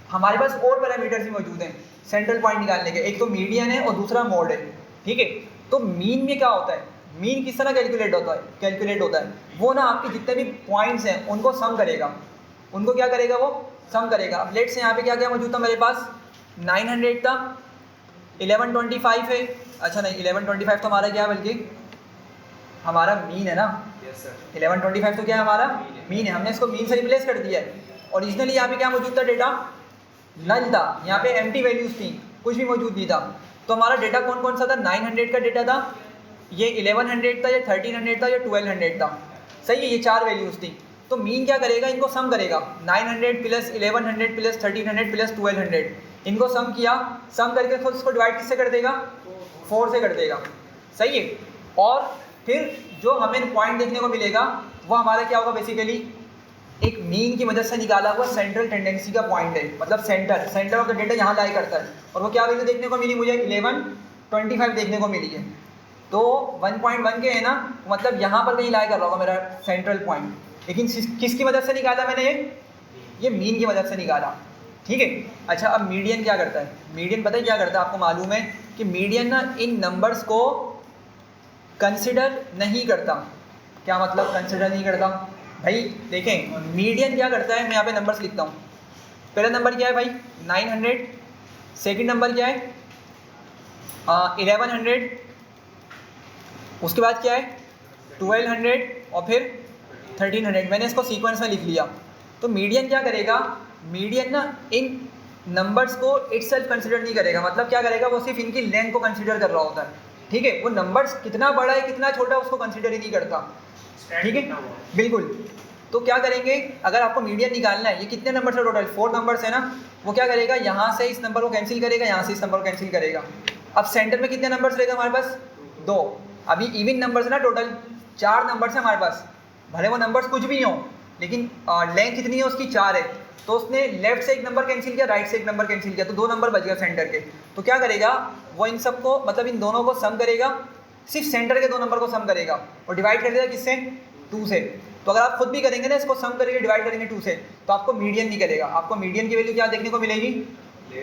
हमारे पास और पैरामीटर्स भी मौजूद हैं सेंट्रल पॉइंट निकालने के, एक तो मीडियन है और दूसरा मोड है, ठीक है। तो मीन में क्या होता है, मीन किस तरह कैलकुलेट होता है, वो ना आपके जितने भी पॉइंट्स हैं उनको सम करेगा, उनको क्या करेगा वो सम करेगा। अब लेट से यहाँ पे क्या क्या मौजूद था मेरे पास 900 था, 1125 है, अच्छा नहीं 1125 तो हमारा क्या है, बल्कि हमारा मीन है ना, 1125 तो क्या है हमारा मीन है, हमने इसको मीन से रिप्लेस कर दिया है। ओरिजिनली यहाँ पे क्या मौजूद था, डेटा नल था, यहाँ पे एम्प्टी वैल्यूज थी, कुछ भी मौजूद नहीं था। तो हमारा डेटा कौन कौन सा था, 900 का डेटा था, ये 1100 था, ये 1300 था, ये 1200 था, सही है, ये 4 वैल्यूज थी। तो मीन क्या करेगा, इनको सम करेगा, 900 प्लस 1100 प्लस 1300 प्लस 1200, इनको सम किया, सम करके खुद इसको डिवाइड किससे कर देगा 4 से कर देगा, सही है। और फिर जो हमें पॉइंट देखने को मिलेगा वो हमारा क्या होगा, बेसिकली एक मीन की मदद से निकाला हुआ सेंट्रल टेंडेंसी का पॉइंट है, मतलब सेंटर ऑफ द डेटा यहाँ लाई करता है। और वो क्या वैल्यू देखने को मिली मुझे 1125 देखने को मिली है, तो 1.1 के है ना, मतलब यहाँ पर कहीं लाई कर रहा होगा मेरा सेंट्रल पॉइंट। लेकिन किसकी मदद से निकाला मैंने, ये मीन की मदद से निकाला, ठीक है। अच्छा अब मीडियन क्या करता है, मीडियन पता है क्या करता है, आपको मालूम है कि मीडियन ना इन नंबर्स को कंसिडर नहीं करता। क्या मतलब कंसिडर नहीं करता, भाई देखें मीडियन क्या करता है, मैं यहाँ पे नंबर्स लिखता हूँ। पहला नंबर क्या है भाई 900, सेकंड नंबर क्या है 1100, उसके बाद क्या है 1200 और फिर 1300। मैंने इसको सीक्वेंस में लिख लिया। तो मीडियन क्या करेगा, मीडियन ना इन नंबर्स को इटसेल्फ कंसिडर नहीं करेगा, मतलब क्या करेगा, वो सिर्फ इनकी लेंथ को कंसिडर कर रहा होता है, ठीक है। वो नंबर्स कितना बड़ा है कितना छोटा है उसको कंसिडर ही नहीं करता, ठीक है, बिल्कुल। तो क्या करेंगे, अगर आपको मीडियन निकालना है, ये कितने नंबर है टोटल 4 नंबर्स है ना, वो क्या करेगा, यहाँ से इस नंबर को कैंसिल करेगा, यहाँ से इस नंबर को कैंसिल करेगा। अब सेंटर में कितने नंबर्स रहेगा हमारे पास 2, अभी इवन नंबर्स है ना, टोटल 4 नंबर्स है हमारे पास, भले वो नंबर्स कुछ भी हों लेकिन लेंथ कितनी है उसकी 4 है। तो उसने लेफ्ट से एक नंबर कैंसिल किया, राइट से एक नंबर कैंसिल किया, तो 2 नंबर बच गया सेंटर के। तो क्या करेगा वो, इन सबको मतलब इन दोनों को सम करेगा, सिर्फ सेंटर के 2 नंबर को सम करेगा और डिवाइड कर देगा किससे 2 से। तो अगर आप खुद भी करेंगे ना, इसको सम करेंगे डिवाइड करेंगे 2 से, तो आपको मीडियन निकलेगा। आपको मीडियन की वैल्यू क्या देखने को मिलेगी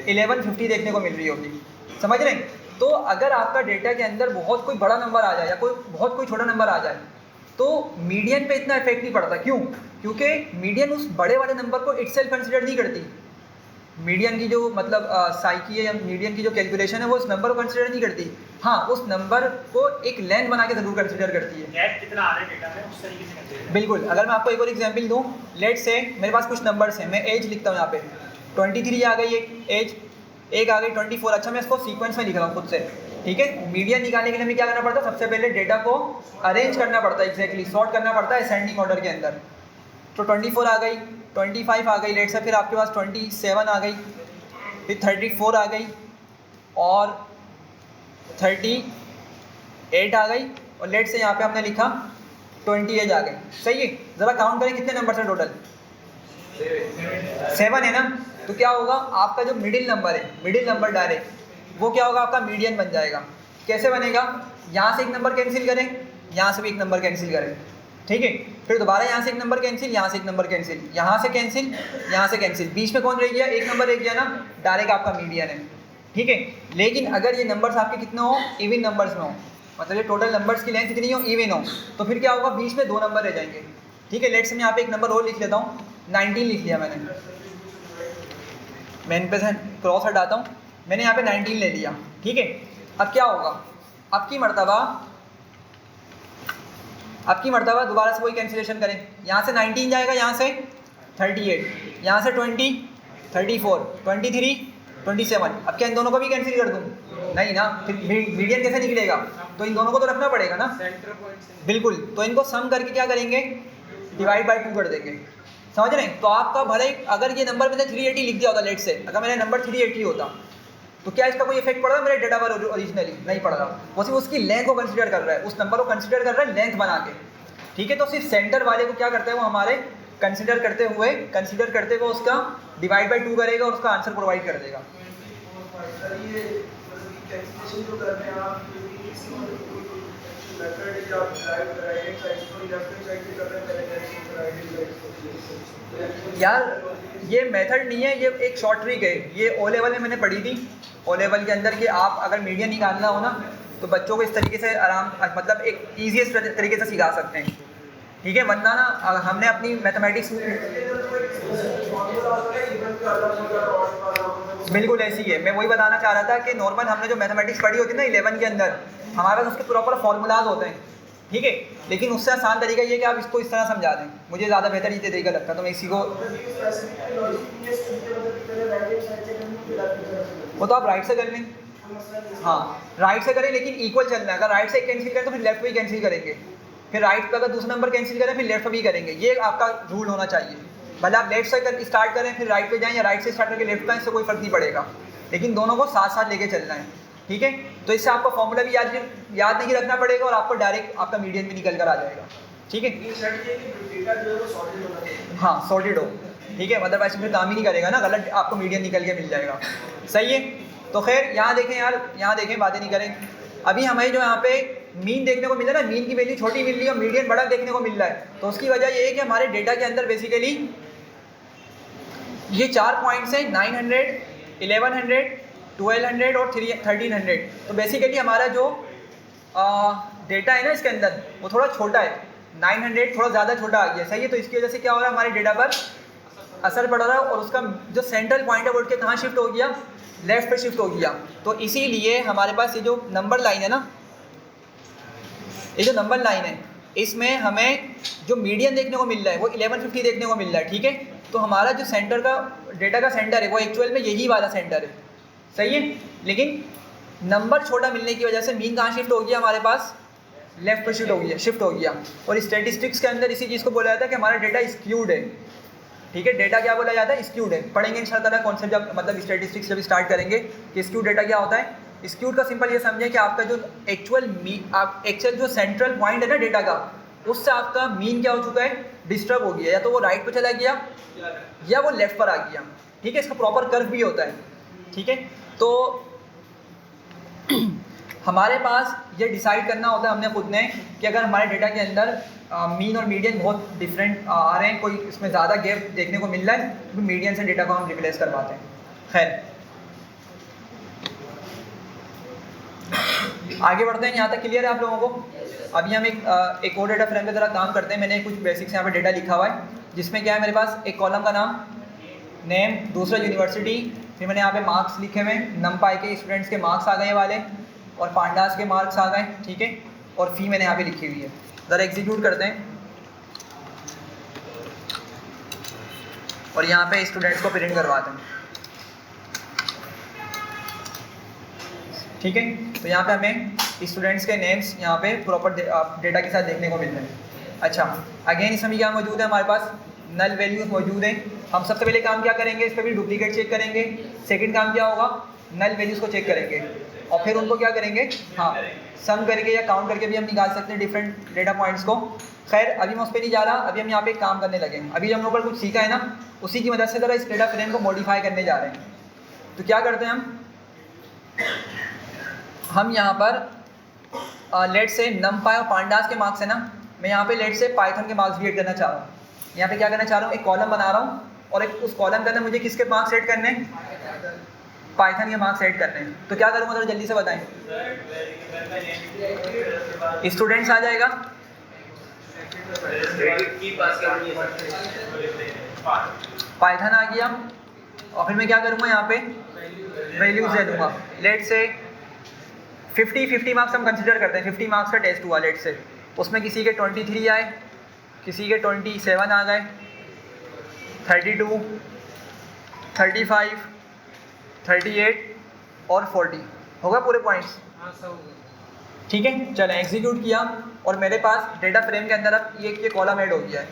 1150 देखने को मिल रही होगी, समझ रहे हैं। तो अगर आपका डेटा के अंदर बहुत कोई बड़ा नंबर आ जाए या कोई छोटा नंबर आ जाए तो मीडियन पे इतना इफेक्ट नहीं पड़ता। क्यों? क्योंकि मीडियन उस बड़े वाले नंबर को इटसेल्फ कंसिडर नहीं करती। मीडियन की जो मतलब साइकी है या मीडियन की जो कैलकुलेशन है वो उस नंबर को कंसिडर नहीं करती, हाँ उस नंबर को एक लेंथ बना के जरूर कंसिडर करती है। गैप कितना आ रहा है डेटा में उस तरीके से कंसिडर करती है। बिल्कुल। अगर मैं आपको एक और एग्जांपल दूं, लेट से मेरे पास कुछ नंबर्स हैं, मैं एज लिखता हूँ यहाँ पे 23 आ गई एक एज, एक आ गई 24। अच्छा मैं इसको सीक्वेंस में लिख रहा हूँ खुद से, ठीक है। मीडियन निकालने के लिए हमें क्या करना पड़ता है, सबसे पहले डेटा को अरेंज करना पड़ता है, एग्जैक्टली सॉर्ट करना पड़ता है असेंडिंग ऑर्डर के अंदर। तो 24 आ गई, 25 आ गई, लेट से फिर आपके पास 27 आ गई, फिर 34 आ गई और 38 आ गई, और लेट से यहाँ पे हमने लिखा 28 आ गए, सही है। ज़रा काउंट करें कितने नंबर है टोटल, 7 है ना। तो क्या होगा, आपका जो मिडिल नंबर है, मिडिल नंबर डायरेक्ट वो क्या होगा, आपका मीडियन बन जाएगा। कैसे बनेगा, यहाँ से एक नंबर कैंसिल करें, यहाँ से भी एक नंबर कैंसिल करें, ठीक है। फिर दोबारा यहाँ से एक नंबर कैंसिल, यहाँ से एक नंबर कैंसिल, यहाँ से कैंसिल, यहाँ से कैंसिल, बीच में कौन रह गया, एक नंबर रह गया ना, डायरेक्ट आपका मीडियन है, ठीक है। लेकिन अगर ये नंबर्स आपके कितने हो, इवन नंबर्स में हो, मतलब ये टोटल नंबर्स की लेंथ कितनी हो, इवन हो, तो फिर क्या होगा, बीच में 2 नंबर रह जाएंगे, ठीक है। लेट्स मैं यहाँ पे एक नंबर और लिख लेता हूँ, 19 लिख लिया मैंने, मैं इन पे से क्रॉस हटाता हूँ, मैंने यहाँ पे 19 ले लिया, ठीक है। अब क्या होगा, अब की मर्तबा दोबारा से वही कैंसिलेशन करें, यहाँ से 19 जाएगा, यहाँ से 38, यहाँ से 20, 34, 23, 27। अब क्या इन दोनों को भी कैंसिल कर दूँ, नहीं ना, फिर मीडियन कैसे निकलेगा, तो इन दोनों को तो रखना पड़ेगा ना, बिल्कुल। तो इनको सम करके क्या करेंगे, डिवाइड बाई 2 कर देंगे, समझ रहे हैं। तो आपका भले अगर ये नंबर मैंने 380 लिख दिया होता, लेट से अगर मेरा नंबर 380 होता, तो क्या इसका कोई इफेक्ट पड़ रहा है मेरे डेटा पर ओरिजिनली, नहीं पड़ रहा। वो सिर्फ उसकी लेंथ को कंसीडर कर रहा है, उस नंबर को कंसीडर कर रहा है लेंथ बना के, ठीक है। तो सिर्फ सेंटर वाले को क्या करता है, वो हमारे कंसीडर करते हुए उसका डिवाइड बाई 2 करेगा और उसका आंसर प्रोवाइड कर देगा। यार ये मेथड नहीं है, ये एक शॉर्ट ट्रिक है, ये ओ लेवल में मैंने पढ़ी थी, ओ लेवल के अंदर कि आप अगर मीडियन निकालना हो ना, तो बच्चों को इस तरीके से मतलब एक ईजीएस्ट तरीके से सिखा सकते हैं, ठीक है। वरना ना हमने अपनी मैथमेटिक्स बिल्कुल ऐसी है, मैं वही बताना चाह रहा था कि नॉर्मल हमने जो मैथमेटिक्स पढ़ी होती है ना 11 के अंदर, हमारे पास उसके प्रॉपर फॉर्मूलाज होते हैं, ठीक है। लेकिन उससे आसान तरीका ये है कि आप इसको इस तरह समझा दें, मुझे ज़्यादा बेहतर ये तरीका लगता है, तो मैं इसी को, वो तो आप राइट से कर लें, हाँ राइट से करें, लेकिन इक्वल चलना है। अगर राइट से कैंसिल करें तो फिर लेफ्ट भी कैंसिल करेंगे, फिर राइट पे अगर दूसरा नंबर कैंसिल करें फिर लेफ्ट भी करेंगे, ये आपका रूल होना चाहिए। भले आप लेफ्ट से स्टार्ट करें फिर राइट पे जाएं, या राइट से स्टार्ट करके लेफ्ट पे, इससे कोई फर्क नहीं पड़ेगा, लेकिन दोनों को साथ साथ लेके चलना है, ठीक है। तो इससे आपका फॉर्मूला भी याद नहीं रखना पड़ेगा और आपको डायरेक्ट आपका मीडियन भी निकल कर आ जाएगा, ठीक है। हाँ सॉर्टेड हो, ठीक है, मतलब ऐसे फिर काम ही नहीं करेगा ना, गलत आपको मीडियन निकल के मिल जाएगा, सही है। तो खैर यहाँ देखें यार, यहाँ देखें, बातें नहीं करें। अभी हमें जो यहाँ पे मीन देखने को मिल रहा है ना, मीन की वैल्यू छोटी मिल रही है और मीडियन बड़ा देखने को मिल रहा है, तो उसकी वजह ये है कि हमारे डेटा के अंदर बेसिकली ये 4 पॉइंट्स हैं, 900, 1100, 1200 और 1300। तो बेसिकली हमारा जो डेटा है ना इसके अंदर वो थोड़ा छोटा है, 900 थोड़ा ज़्यादा छोटा आ गया, सही है। तो इसकी वजह से क्या हो रहा है, हमारे डेटा पर असर पड़ रहा है और उसका जो सेंट्रल पॉइंट है वो उठ के कहाँ शिफ्ट हो गया, लेफ्ट पे शिफ्ट हो गया। तो इसीलिए हमारे पास ये जो नंबर लाइन है ना, ये जो नंबर लाइन है, इसमें हमें जो मीडियन देखने को मिल रहा है वो 1150 देखने को मिल रहा है, ठीक है। तो हमारा जो सेंटर का डेटा का सेंटर है वो एक्चुअल में यही वाला सेंटर है, सही है। लेकिन नंबर छोटा मिलने की वजह से मीन कहाँ शिफ्ट हो गया, हमारे पास लेफ्ट पे शिफ्ट हो गया। और स्टैटिस्टिक्स के अंदर इसी चीज़ को बोला जाता है कि हमारा डेटा स्क्यूड है, ठीक है। डेटा क्या बोला जाता है, स्क्यूड है। पढ़ेंगे इंशाल्लाह कॉन्सेप्ट जब मतलब स्टैटिस्टिक्स जब स्टार्ट करेंगे कि स्क्यूड डेटा क्या होता है। स्क्यूड का सिंपल ये समझें कि आपका जो एक्चुअल जो सेंट्रल पॉइंट है ना डेटा का, उससे आपका मीन क्या हो चुका है, डिस्टर्ब हो गया, या तो वो राइट पे चला गया या वो लेफ्ट पर आ गया, ठीक है। इसका प्रॉपर कर्व भी होता है, ठीक है। तो हमारे पास ये डिसाइड करना होता है हमने खुद ने कि अगर हमारे डेटा के अंदर मीन और मीडियन बहुत डिफरेंट आ रहे हैं, कोई इसमें ज़्यादा गैप देखने को मिल रहा है, तो मीडियन से डेटा को हम रिप्लेस करवाते हैं। खैर आगे बढ़ते हैं, यहाँ तक क्लियर है आप लोगों को। अभी हम एक और डेटा फ्रेम पे ज़रा काम करते हैं। मैंने कुछ बेसिक्स यहाँ पे डेटा लिखा हुआ है, जिसमें क्या है, मेरे पास एक कॉलम का नाम, नेम, दूसरा यूनिवर्सिटी, फिर मैंने यहाँ पे मार्क्स लिखे हुए, नमपाई के स्टूडेंट्स के मार्क्स आ गए वाले और पांडास के मार्क्स आ गए, ठीक है। और फी मैंने यहाँ पे लिखी हुई है। ज़रा एग्जीक्यूट करते हैं और यहाँ पे स्टूडेंट्स को प्रिंट करवाते हैं, ठीक है। तो यहाँ पे हमें स्टूडेंट्स के नेम्स यहाँ पे प्रॉपर डेटा के साथ देखने को मिल रहे हैं। अच्छा, अगेन इसमें क्या मौजूद है, हमारे पास नल वैल्यूज मौजूद हैं। हम सबसे पहले काम क्या करेंगे, इस पर भी डुप्लीकेट चेक करेंगे। सेकंड काम क्या होगा, नल वैल्यूज़ को चेक करेंगे और फिर उनको क्या करेंगे, हाँ सम करके या काउंट करके भी हम निकाल सकते हैं डिफरेंट डेटा पॉइंट्स को। खैर अभी मैं उस पर नहीं जा रहा, अभी हम यहाँ पे एक काम करने लगे हैं। अभी हम लोगों पर कुछ सीखा है ना, उसी की मदद से ज़रा इस डेटा फ्रेम को मॉडिफाई करने जा रहे हैं। तो क्या करते हैं हम यहाँ पर लेट से नमपाई और पांडास के मार्क्स है ना, मैं यहाँ पे लेट से पाइथन के मार्क्स भी ऐड करना चाह रहा हूँ। यहाँ पे क्या करना चाह रहा हूँ, एक कॉलम बना रहा हूँ और एक उस कॉलम के अंदर मुझे किसके मार्क्स ऐड करने हैं, पाइथन के मार्क्स ऐड करने हैं। तो क्या करूँगा, जरा जल्दी से बताएं। स्टूडेंट्स आ जाएगा, पाइथन आ गया, और फिर मैं क्या करूँगा यहाँ पे वैल्यूज दे दूँगा। लेट से 50 मार्क्स हम कंसिडर करते हैं, 50 मार्क्स का टेस्ट हुआ लेट से, उसमें किसी के 23 आए, किसी के 27 आ गए, 32, 35, 38 और 40 होगा पूरे पॉइंट्स। ठीक है, चलें एग्जीक्यूट किया और मेरे पास डेटा फ्रेम के अंदर अब ये कॉलम ऐड हो गया है।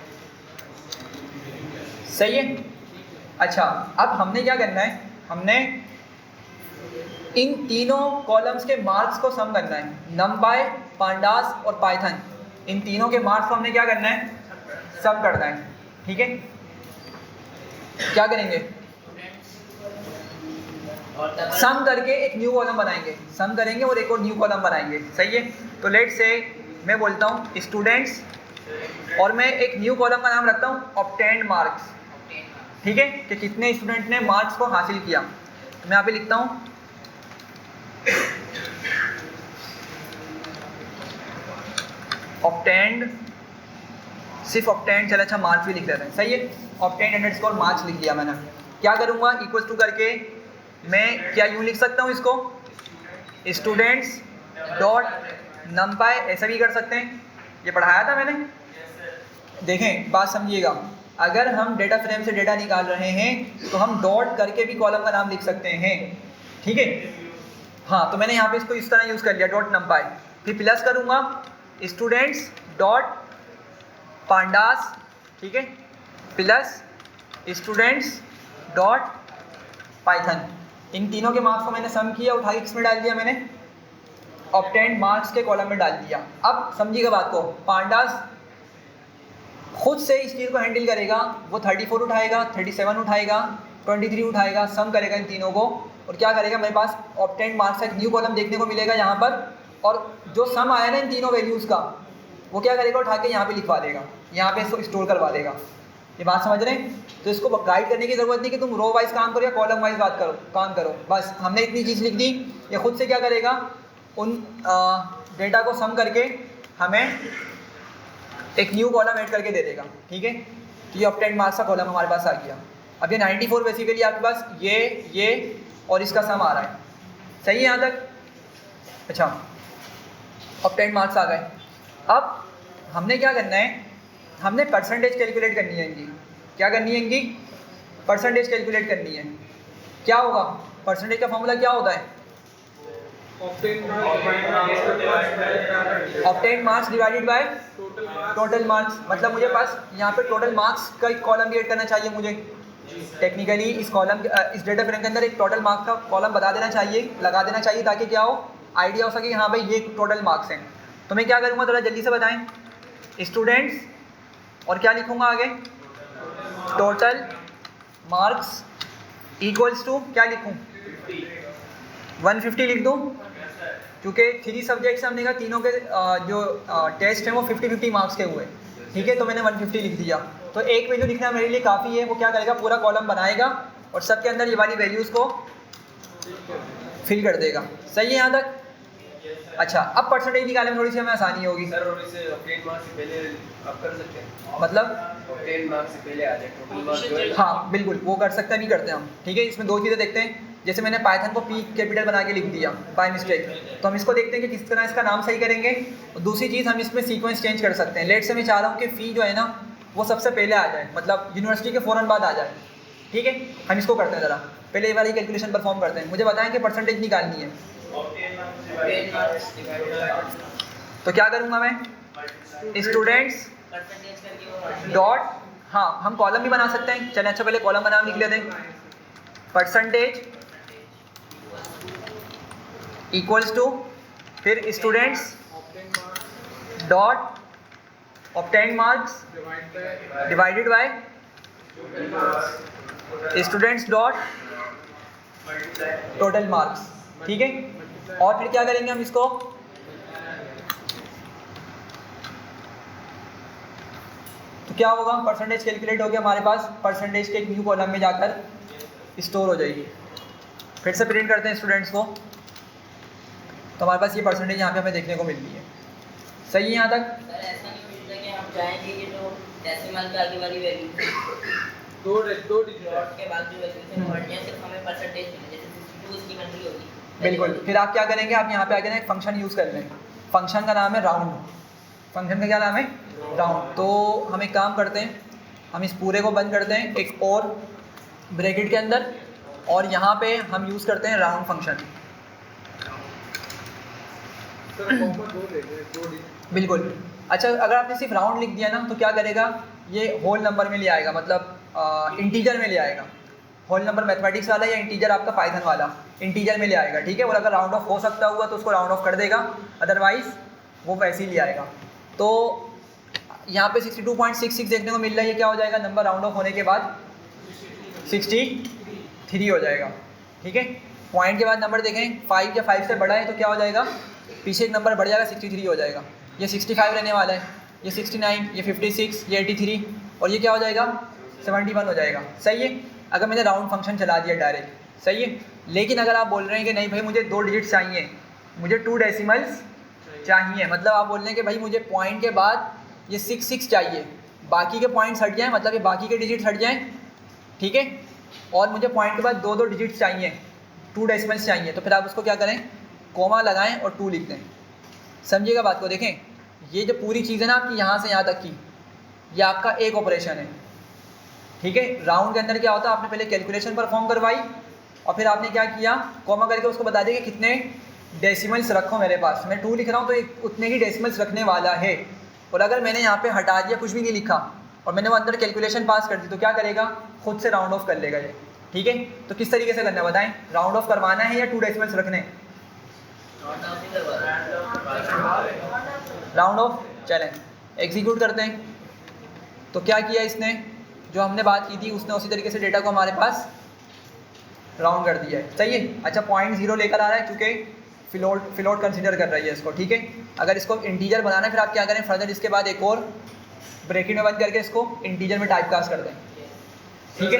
सही है। अच्छा, अब हमने क्या करना है, हमने इन तीनों कॉलम्स के मार्क्स को सम करना है। नमपाई, पांडास और पाइथन, इन तीनों के मार्क्स को हमने क्या करना है, सम करना है। ठीक है, क्या करेंगे, सम करके एक न्यू कॉलम बनाएंगे, सम करेंगे और एक और न्यू कॉलम बनाएंगे। सही है। तो लेट से मैं बोलता हूँ स्टूडेंट्स और मैं एक न्यू कॉलम का नाम रखता हूँ ऑब्टेन्ड मार्क्स। ठीक है, कि कितने स्टूडेंट ने मार्क्स को हासिल किया। तो मैं यहाँ पे लिखता हूँ ऑब्टेन्ड, सिर्फ ऑब्टेन्ड, चलो अच्छा मार्क्स भी लिख देते हैं। सही है, ऑब्टेन्ड अंडरस्कोर मार्क्स लिख दिया मैंने। क्या करूँगा, इक्वल टू करके मैं क्या यूँ लिख सकता हूँ इसको, स्टूडेंट्स डॉट नमपाई, ऐसा भी कर सकते हैं, ये पढ़ाया था मैंने। देखें बात समझिएगा, अगर हम डेटा फ्रेम से डेटा निकाल रहे हैं तो हम डॉट करके भी कॉलम का नाम लिख सकते हैं। ठीक है, हाँ, तो मैंने यहाँ पे इसको इस तरह यूज़ कर लिया, डॉट नमपाई, फिर प्लस करूँगा स्टूडेंट्स डॉट पांडास, ठीक है, प्लस स्टूडेंट्स डॉट पाइथन। इन तीनों के मार्क्स को मैंने सम किया, उठा के किसमें डाल दिया, मैंने ऑब्टेन्ड मार्क्स के कॉलम में डाल दिया। अब समझिएगा बात को, पांडास खुद से इस चीज़ को हैंडल करेगा, वो 34 उठाएगा, 37 उठाएगा, 23 उठाएगा, सम करेगा इन तीनों को और क्या करेगा, मेरे पास ऑब्टेन्ड मार्क्स का एक न्यू कॉलम देखने को मिलेगा यहाँ पर, और जो सम आया ना इन तीनों वैल्यूज़ का, वो क्या करेगा, उठा के यहाँ पे लिखवा देगा, यहाँ पे इसको स्टोर करवा देगा। ये बात समझ रहे हैं। तो इसको गाइड करने की ज़रूरत नहीं कि तुम रो वाइज काम करो या कॉलम वाइज काम करो, बस हमने इतनी चीज़ लिख दी। ये खुद से क्या करेगा, उन डेटा को सम करके हमें एक न्यू कॉलम ऐड करके दे देगा। ठीक है, तो ये ऑब्टेन्ड मार्क्स का कॉलम हमारे पास आ गया। अब ये 94 बेसिकली आपके पास ये और इसका सम आ रहा है। सही है यहाँ तक। अच्छा, ऑब्टेन्ड मार्क्स आ गए। अब हमने क्या करना है, हमने परसेंटेज कैलकुलेट करनी है इनकी। क्या करनी है इनकी, परसेंटेज कैलकुलेट करनी है। क्या होगा, परसेंटेज का फॉर्मूला क्या होता है, obtained marks divided by total marks. मतलब मुझे पास यहाँ पे टोटल मार्क्स का एक कॉलम भी ऐड करना चाहिए मुझे। टेक्निकली इस कॉलम इस डेटा फ्रेम के अंदर एक टोटल मार्क्स का कॉलम बता देना चाहिए, लगा देना चाहिए, ताकि क्या हो, आइडिया हो सके कि हाँ भाई ये टोटल मार्क्स हैं। तो मैं क्या करूँगा, थोड़ा जल्दी से बताएं। स्टूडेंट्स और क्या लिखूँगा आगे, टोटल मार्क्स इक्वल्स टू क्या लिखूँ, 150 लिख दूँ, क्योंकि 3 सब्जेक्ट्स हमने कहा तीनों के जो टेस्ट हैं वो 50-50 मार्क्स के हुए। ठीक है, तो मैंने 150 लिख दिया। तो एक वैल्यू लिखना मेरे लिए काफ़ी है। वो क्या करेगा, पूरा कॉलम बनाएगा और सबके अंदर ये वाली वैल्यूज़ को फिल कर देगा। सही है यहाँ तक। अच्छा, अब परसेंटेज निकालने में थोड़ी सी हमें आसानी होगी। सर, और इसे ऑब्टेन्ड मार्क्स से पहले आप कर सकते हैं, मतलब ऑब्टेन्ड मार्क्स से पहले आ जाए टोटल मार्क्स जो है। हाँ बिल्कुल, वो कर सकते हैं, नहीं करते हम। ठीक है, इसमें 2 चीज़ें देखते हैं। जैसे मैंने पाइथन को पी कैपिटल बना के लिख दिया बाय मिस्टेक, तो हम इसको देखते हैं कि किस तरह इसका नाम सही करेंगे। और दूसरी चीज़, हम इसमें सीक्वेंस चेंज कर सकते हैं। लेट से मैं चाह रहा हूँ कि फ़ी जो है ना वो सबसे पहले आ जाए, मतलब यूनिवर्सिटी के फ़ौरन बाद आ जाए। ठीक है, हम इसको करते हैं, ज़रा पहले ये वाली कैलकुलेशन परफॉर्म करते हैं। मुझे बताएं कि परसेंटेज निकालनी है, तो क्या करूँगा मैं, स्टूडेंट्स डॉट, हाँ हम कॉलम भी बना सकते हैं। चलें, अच्छा पहले कॉलम का नाम लिख लेते हैं, परसेंटेज इक्वल्स टू, फिर students dot obtain marks divided by students dot total marks, ठीक है। और फिर क्या करेंगे हम इसको, तो क्या होगा, परसेंटेज कैलकुलेट हो गया हमारे पास, परसेंटेज के एक न्यू कॉलम में जाकर स्टोर हो जाएगी। फिर से प्रिंट करते हैं स्टूडेंट्स को, तो हमारे पास ये परसेंटेज यहाँ पे हमें देखने को मिल रही है। सही है यहाँ तक? सर ऐसा नहीं हो सकता कि हम चाहेंगे कि जो डेसिमल के आगे वाली वैल्यू दो डिजिट डॉट के बाद जो वैल्यू है वो बढ़ जाए, सिर्फ हमें परसेंटेज मिले, जैसे 62 उसकी कंट्री होगी। बिल्कुल। फिर आप क्या करेंगे, आप यहाँ पे आके ना एक फंक्शन यूज़ कर लें, फंक्शन का नाम है राउंड। फंक्शन का क्या नाम है? राउंड। तो हम एक काम करते हैं, हम इस पूरे को बंद करते हैं एक और ब्रैकेट के अंदर, और यहाँ पे हम यूज़ करते हैं राउंड फंक्शन। बिल्कुल। अच्छा, अगर आपने सिर्फ राउंड लिख दिया ना तो क्या करेगा, ये होल नंबर में ले आएगा, मतलब इंटीजर में ले आएगा। होल नंबर मैथमेटिक्स वाला या इंटीजर आपका पाइथन वाला इंटीजर में ले आएगा, ठीक है। और अगर राउंड ऑफ हो सकता हुआ तो उसको राउंड ऑफ कर देगा, अदरवाइज वो वैसे ही ले आएगा। तो यहाँ पे 62.66 देखने को मिल रहा है, ये क्या हो जाएगा, नंबर राउंड ऑफ होने के बाद 63 हो जाएगा, ठीक है। पॉइंट के बाद नंबर देखें, 5 या 5 से बड़ा है तो क्या हो जाएगा, पीछे एक नंबर बढ़ जाएगा, 63 हो जाएगा। ये 65 रहने वाला है, ये 69, ये 56, ये 83, और ये क्या हो जाएगा, 71 हो जाएगा। सही है, अगर मैंने राउंड फंक्शन चला दिया डायरेक्ट, सही है। लेकिन अगर आप बोल रहे हैं कि नहीं भाई मुझे 2 डिजिट चाहिए, मुझे 2 डेसिमल्स चाहिए, मतलब आप बोल रहे हैं कि भाई मुझे पॉइंट के बाद ये 66 चाहिए, बाकी के पॉइंट्स हट जाएँ, मतलब ये बाकी के डिजिट्स हट जाएँ, ठीक है। और मुझे पॉइंट के बाद 2 डिजिट्स चाहिए, 2 डेसिमल्स चाहिए, तो फिर आप उसको क्या करें, कोमा लगाएं और 2 लिख दें। समझिएगा बात को। देखें, ये जो पूरी चीज़ है ना आपकी यहाँ से यहाँ तक की, ये आपका एक ऑपरेशन है, ठीक है। राउंड के अंदर क्या होता है, आपने पहले कैलकुलेशन परफॉर्म करवाई और फिर आपने क्या किया, कोमा करके उसको बता दिया कि कितने डेसिमल्स रखो मेरे पास, मैं 2 लिख रहा हूँ तो एक उतने ही डेसिमल्स रखने वाला है। और अगर मैंने यहाँ पे हटा दिया, कुछ भी नहीं लिखा, और मैंने वो अंदर कैलकुलेशन पास कर दी, तो क्या करेगा, खुद से राउंड ऑफ कर लेगा ये, ठीक है। तो किस तरीके से करना है बताएं, राउंड ऑफ करवाना है या 2 डेसिमल्स रखने? Round of. चलें एग्जीक्यूट करते हैं। तो क्या किया इसने, जो हमने बात की थी उसने उसी तरीके से डेटा को हमारे पास राउंड कर दिया है, सही है। अच्छा, 0.0 लेकर आ रहा है क्योंकि फिलोट कंसीडर कर रही है इसको, ठीक है। अगर इसको इंटीजर बनाना है फिर आप क्या करें, फर्दर इसके बाद एक और ब्रैकेट में बंद करके इसको इंटीजर में टाइप कास्ट कर दें, ठीक है।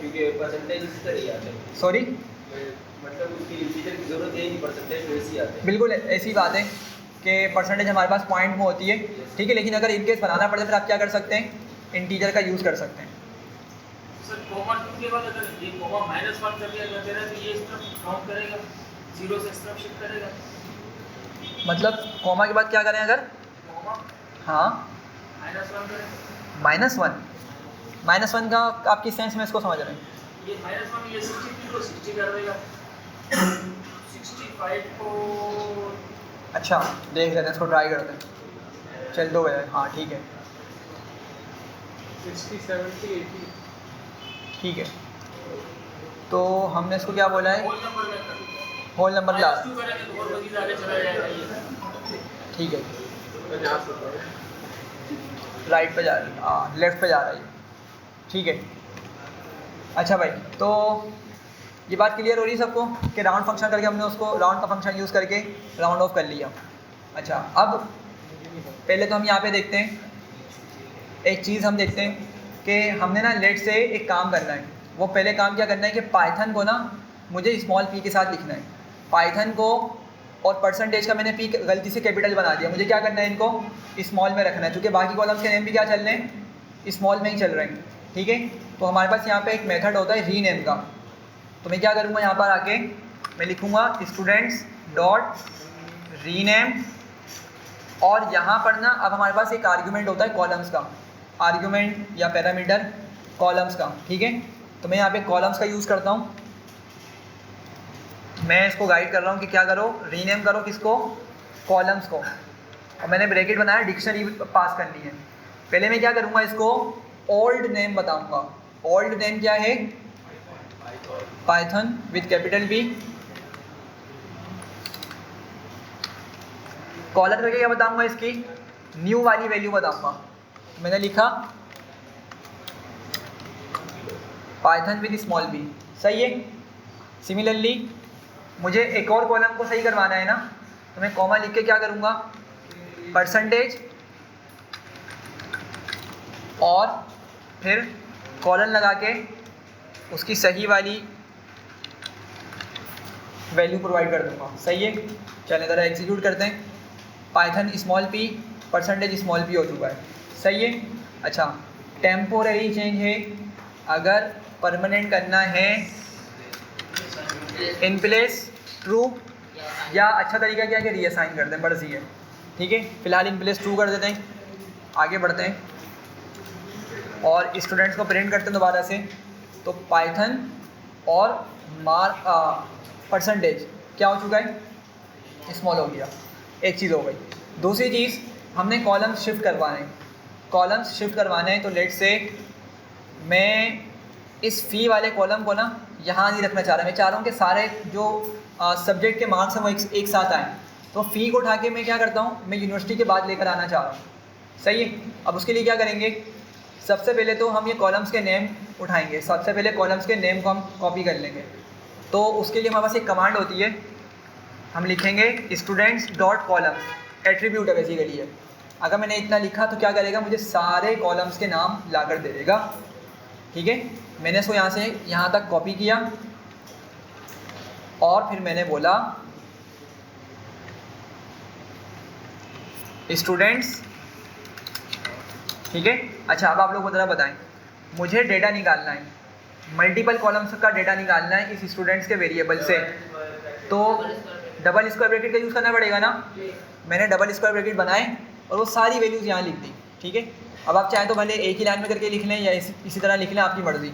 क्योंकि परसेंटेज इसी तरह आते हैं, सॉरी, मतलब उसकी इंटीजर की जरूरत है नहीं, परसेंटेज वैसे ही आते हैं। बिल्कुल ऐसी बात है कि परसेंटेज हमारे पास पॉइंट में होती है, ठीक है। लेकिन अगर इनकेस बनाना पड़े फिर आप क्या कर सकते हैं, इंटीजर का यूज़ कर सकते हैं। सर कोमा 2 के बाद अगर ये कोमा -1 कर दिया जाता है तो ये इस तरफ काउंट करेगा, 0 से इस तरफ शिफ्ट करेगा, मतलब कोमा के बाद क्या करें अगर, कोमा हाँ -1 करें, -1 का आप किस सेंस में इसको समझ रहे हैं? ये -1 ये 63 को 60 कर देगा, 65 को अच्छा देख लेते हैं, इसको ट्राई करते हैं, चल 2 है, हाँ ठीक है, 60 70 80 ठीक है। तो हमने इसको क्या बोला है, होल नंबर में कर देगा, होल नंबर ला, -2 करेंगे तो और मजीद आगे चला जाएगा ये, ठीक है, राइट पे जा रही है, हाँ लेफ्ट पे जा रहा है, ठीक है। अच्छा भाई, तो ये बात क्लियर हो रही है सबको कि राउंड फंक्शन करके हमने उसको राउंड का फंक्शन यूज़ करके राउंड ऑफ कर लिया। अच्छा, अब पहले तो हम यहाँ पे देखते हैं, एक चीज़ हम देखते हैं कि हमने ना लेट से एक काम करना है। वो पहले काम क्या करना है कि पाइथन को ना मुझे स्मॉल p के साथ लिखना है, पाइथन को, और परसेंटेज का मैंने p गलती से कैपिटल बना दिया, मुझे क्या करना है, इनको स्मॉल में रखना है, क्योंकि बाकी कॉलम्स के नेम भी क्या चल रहे हैं, स्मॉल में ही चल रहे हैं, ठीक है। तो हमारे पास यहाँ पे एक मेथड होता है रीनेम का, तो मैं क्या करूँगा, यहाँ पर आके मैं लिखूँगा स्टूडेंट्स डॉट रीनेम, और यहाँ पर ना अब हमारे पास एक आर्ग्यूमेंट होता है कॉलम्स का, आर्ग्यूमेंट या पैरामीटर कॉलम्स का, ठीक है। तो मैं यहाँ पे कॉलम्स का यूज़ करता हूँ, मैं इसको गाइड कर रहा हूँ कि क्या करो, रीनेम करो किसको, कॉलम्स को, और मैंने ब्रैकेट बनाया, डिक्शनरी पास करनी है। पहले मैं क्या करूँगा, इसको ओल्ड नेम बताऊँगा। ओल्ड नेम क्या है, पाइथन विथ कैपिटल P, कॉलर करके क्या बताऊँगा, इसकी न्यू वाली वैल्यू बताऊंगा। मैंने लिखा पाइथन विद स्मॉल बी, सही है। सिमिलरली मुझे एक और कॉलम को सही करवाना है ना, तो मैं कॉमा लिख के क्या करूँगा, परसेंटेज और फिर कॉलन लगा के उसकी सही वाली वैल्यू प्रोवाइड कर दूँगा, सही है। चलें ज़रा एग्जीक्यूट करते हैं। Python small P percentage small P हो चुका है, सही है। अच्छा, टेम्पोररी चेंज है, अगर परमानेंट करना है इन प्लेस ट्रू, या अच्छा तरीका क्या है कि रीअसाइन कर दें, मर्जी है, ठीक है। फिलहाल इन प्लेस ट्रू कर देते हैं, आगे बढ़ते हैं और स्टूडेंट्स को प्रिंट करते हैं दोबारा से। तो पाइथन और मार्क परसेंटेज क्या हो चुका है, स्मॉल हो गया, एक चीज़ हो गई। दूसरी चीज़, हमने कॉलम्स शिफ्ट करवाने हैं, कॉलम्स शिफ्ट करवाने हैं। तो लेट से मैं इस फ़ी वाले कॉलम को ना यहाँ नहीं रखना चाह रहा, मैं चाह रहा हूँ कि सारे जो सब्जेक्ट के मार्क्स हैं वो एक साथ आएँ। तो फ़ी को उठा के मैं क्या करता हूँ, मैं यूनिवर्सिटी के बाद लेकर आना चाह रहा हूँ, सही है। अब उसके लिए क्या करेंगे, सबसे पहले तो हम ये कॉलम्स के नेम उठाएंगे, सबसे पहले कॉलम्स के नेम को हम कॉपी कर लेंगे। तो उसके लिए हमारे पास एक कमांड होती है, हम लिखेंगे स्टूडेंट्स डॉट कॉलम्स, एट्रीब्यूट है बेसिकली है। अगर मैंने इतना लिखा तो क्या करेगा, मुझे सारे कॉलम्स के नाम लाकर दे देगा, ठीक है। मैंने इसको यहाँ से यहाँ तक कॉपी किया और फिर मैंने बोला स्टूडेंट्स, ठीक है। अच्छा, अब आप लोग को ज़रा बताएं, मुझे डेटा निकालना है, मल्टीपल कॉलम्स का डेटा निकालना है इस स्टूडेंट्स के वेरिएबल से, तो डबल स्क्वायर ब्रैकेट का यूज़ करना पड़ेगा ना। मैंने डबल स्क्वायर ब्रैकेट बनाए और वो सारी वैल्यूज़ यहाँ लिख दी, ठीक है। अब आप चाहें तो भले एक ही लाइन में करके लिख लें या इसी तरह लिख लें, आपकी मर्ज़ी,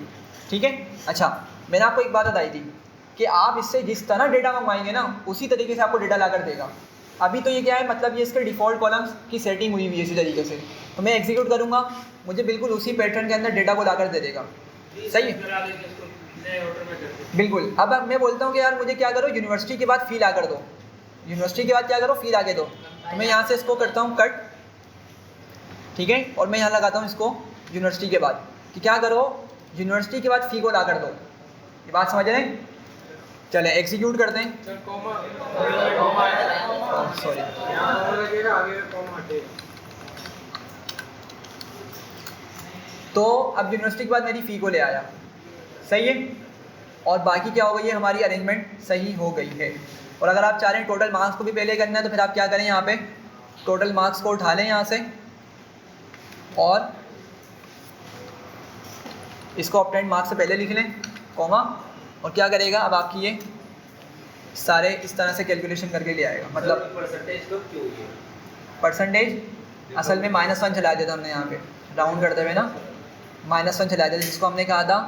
ठीक है। अच्छा, मैंने आपको एक बात बताई थी कि आप इससे जिस तरह डेटा मंगवाएंगे ना, उसी तरीके से आपको डेटा ला कर देगा। अभी तो ये क्या है, मतलब ये इसके डिफ़ॉल्ट कॉलम्स की सेटिंग हुई हुई है इसी तरीके से। तो मैं एग्जीक्यूट करूँगा, मुझे बिल्कुल उसी पैटर्न के अंदर डेटा को ला कर दे देगा, सही है, बिल्कुल। अब मैं बोलता हूँ कि यार मुझे क्या करो, यूनिवर्सिटी के बाद फ़ी ला कर दो, यूनिवर्सिटी के बाद क्या करो, फ़ी ला के दो। तो मैं यहाँ से इसको करता हूँ कट, ठीक है, और मैं यहाँ लगाता हूँ इसको यूनिवर्सिटी के बाद, कि क्या करो, यूनिवर्सिटी के बाद फ़ी को ला कर दो। ये बात समझ रहे हैं। चलें एग्जीक्यूट करते हैं। सॉरी, तो अब यूनिवर्सिटी के बाद मेरी फ़ी को ले आया, सही है। और बाकी क्या हो गई है, हमारी अरेंजमेंट सही हो गई है। और अगर आप चाह रहे हैं टोटल मार्क्स को भी पहले करना है, तो फिर आप क्या करें, यहाँ पे टोटल मार्क्स को उठा लें यहाँ से और इसको ऑब्टेन्ड मार्क्स से पहले लिख लें, कॉमा, और क्या करेगा, अब आपकी ये सारे इस तरह से कैलकुलेशन करके ले आएगा। मतलब परसेंटेज तो क्यों है, परसेंटेज असल में -1 चला दिया था हमने यहाँ पे राउंड करते हुए ना, -1 चला दिया, जिसको हमने कहा था,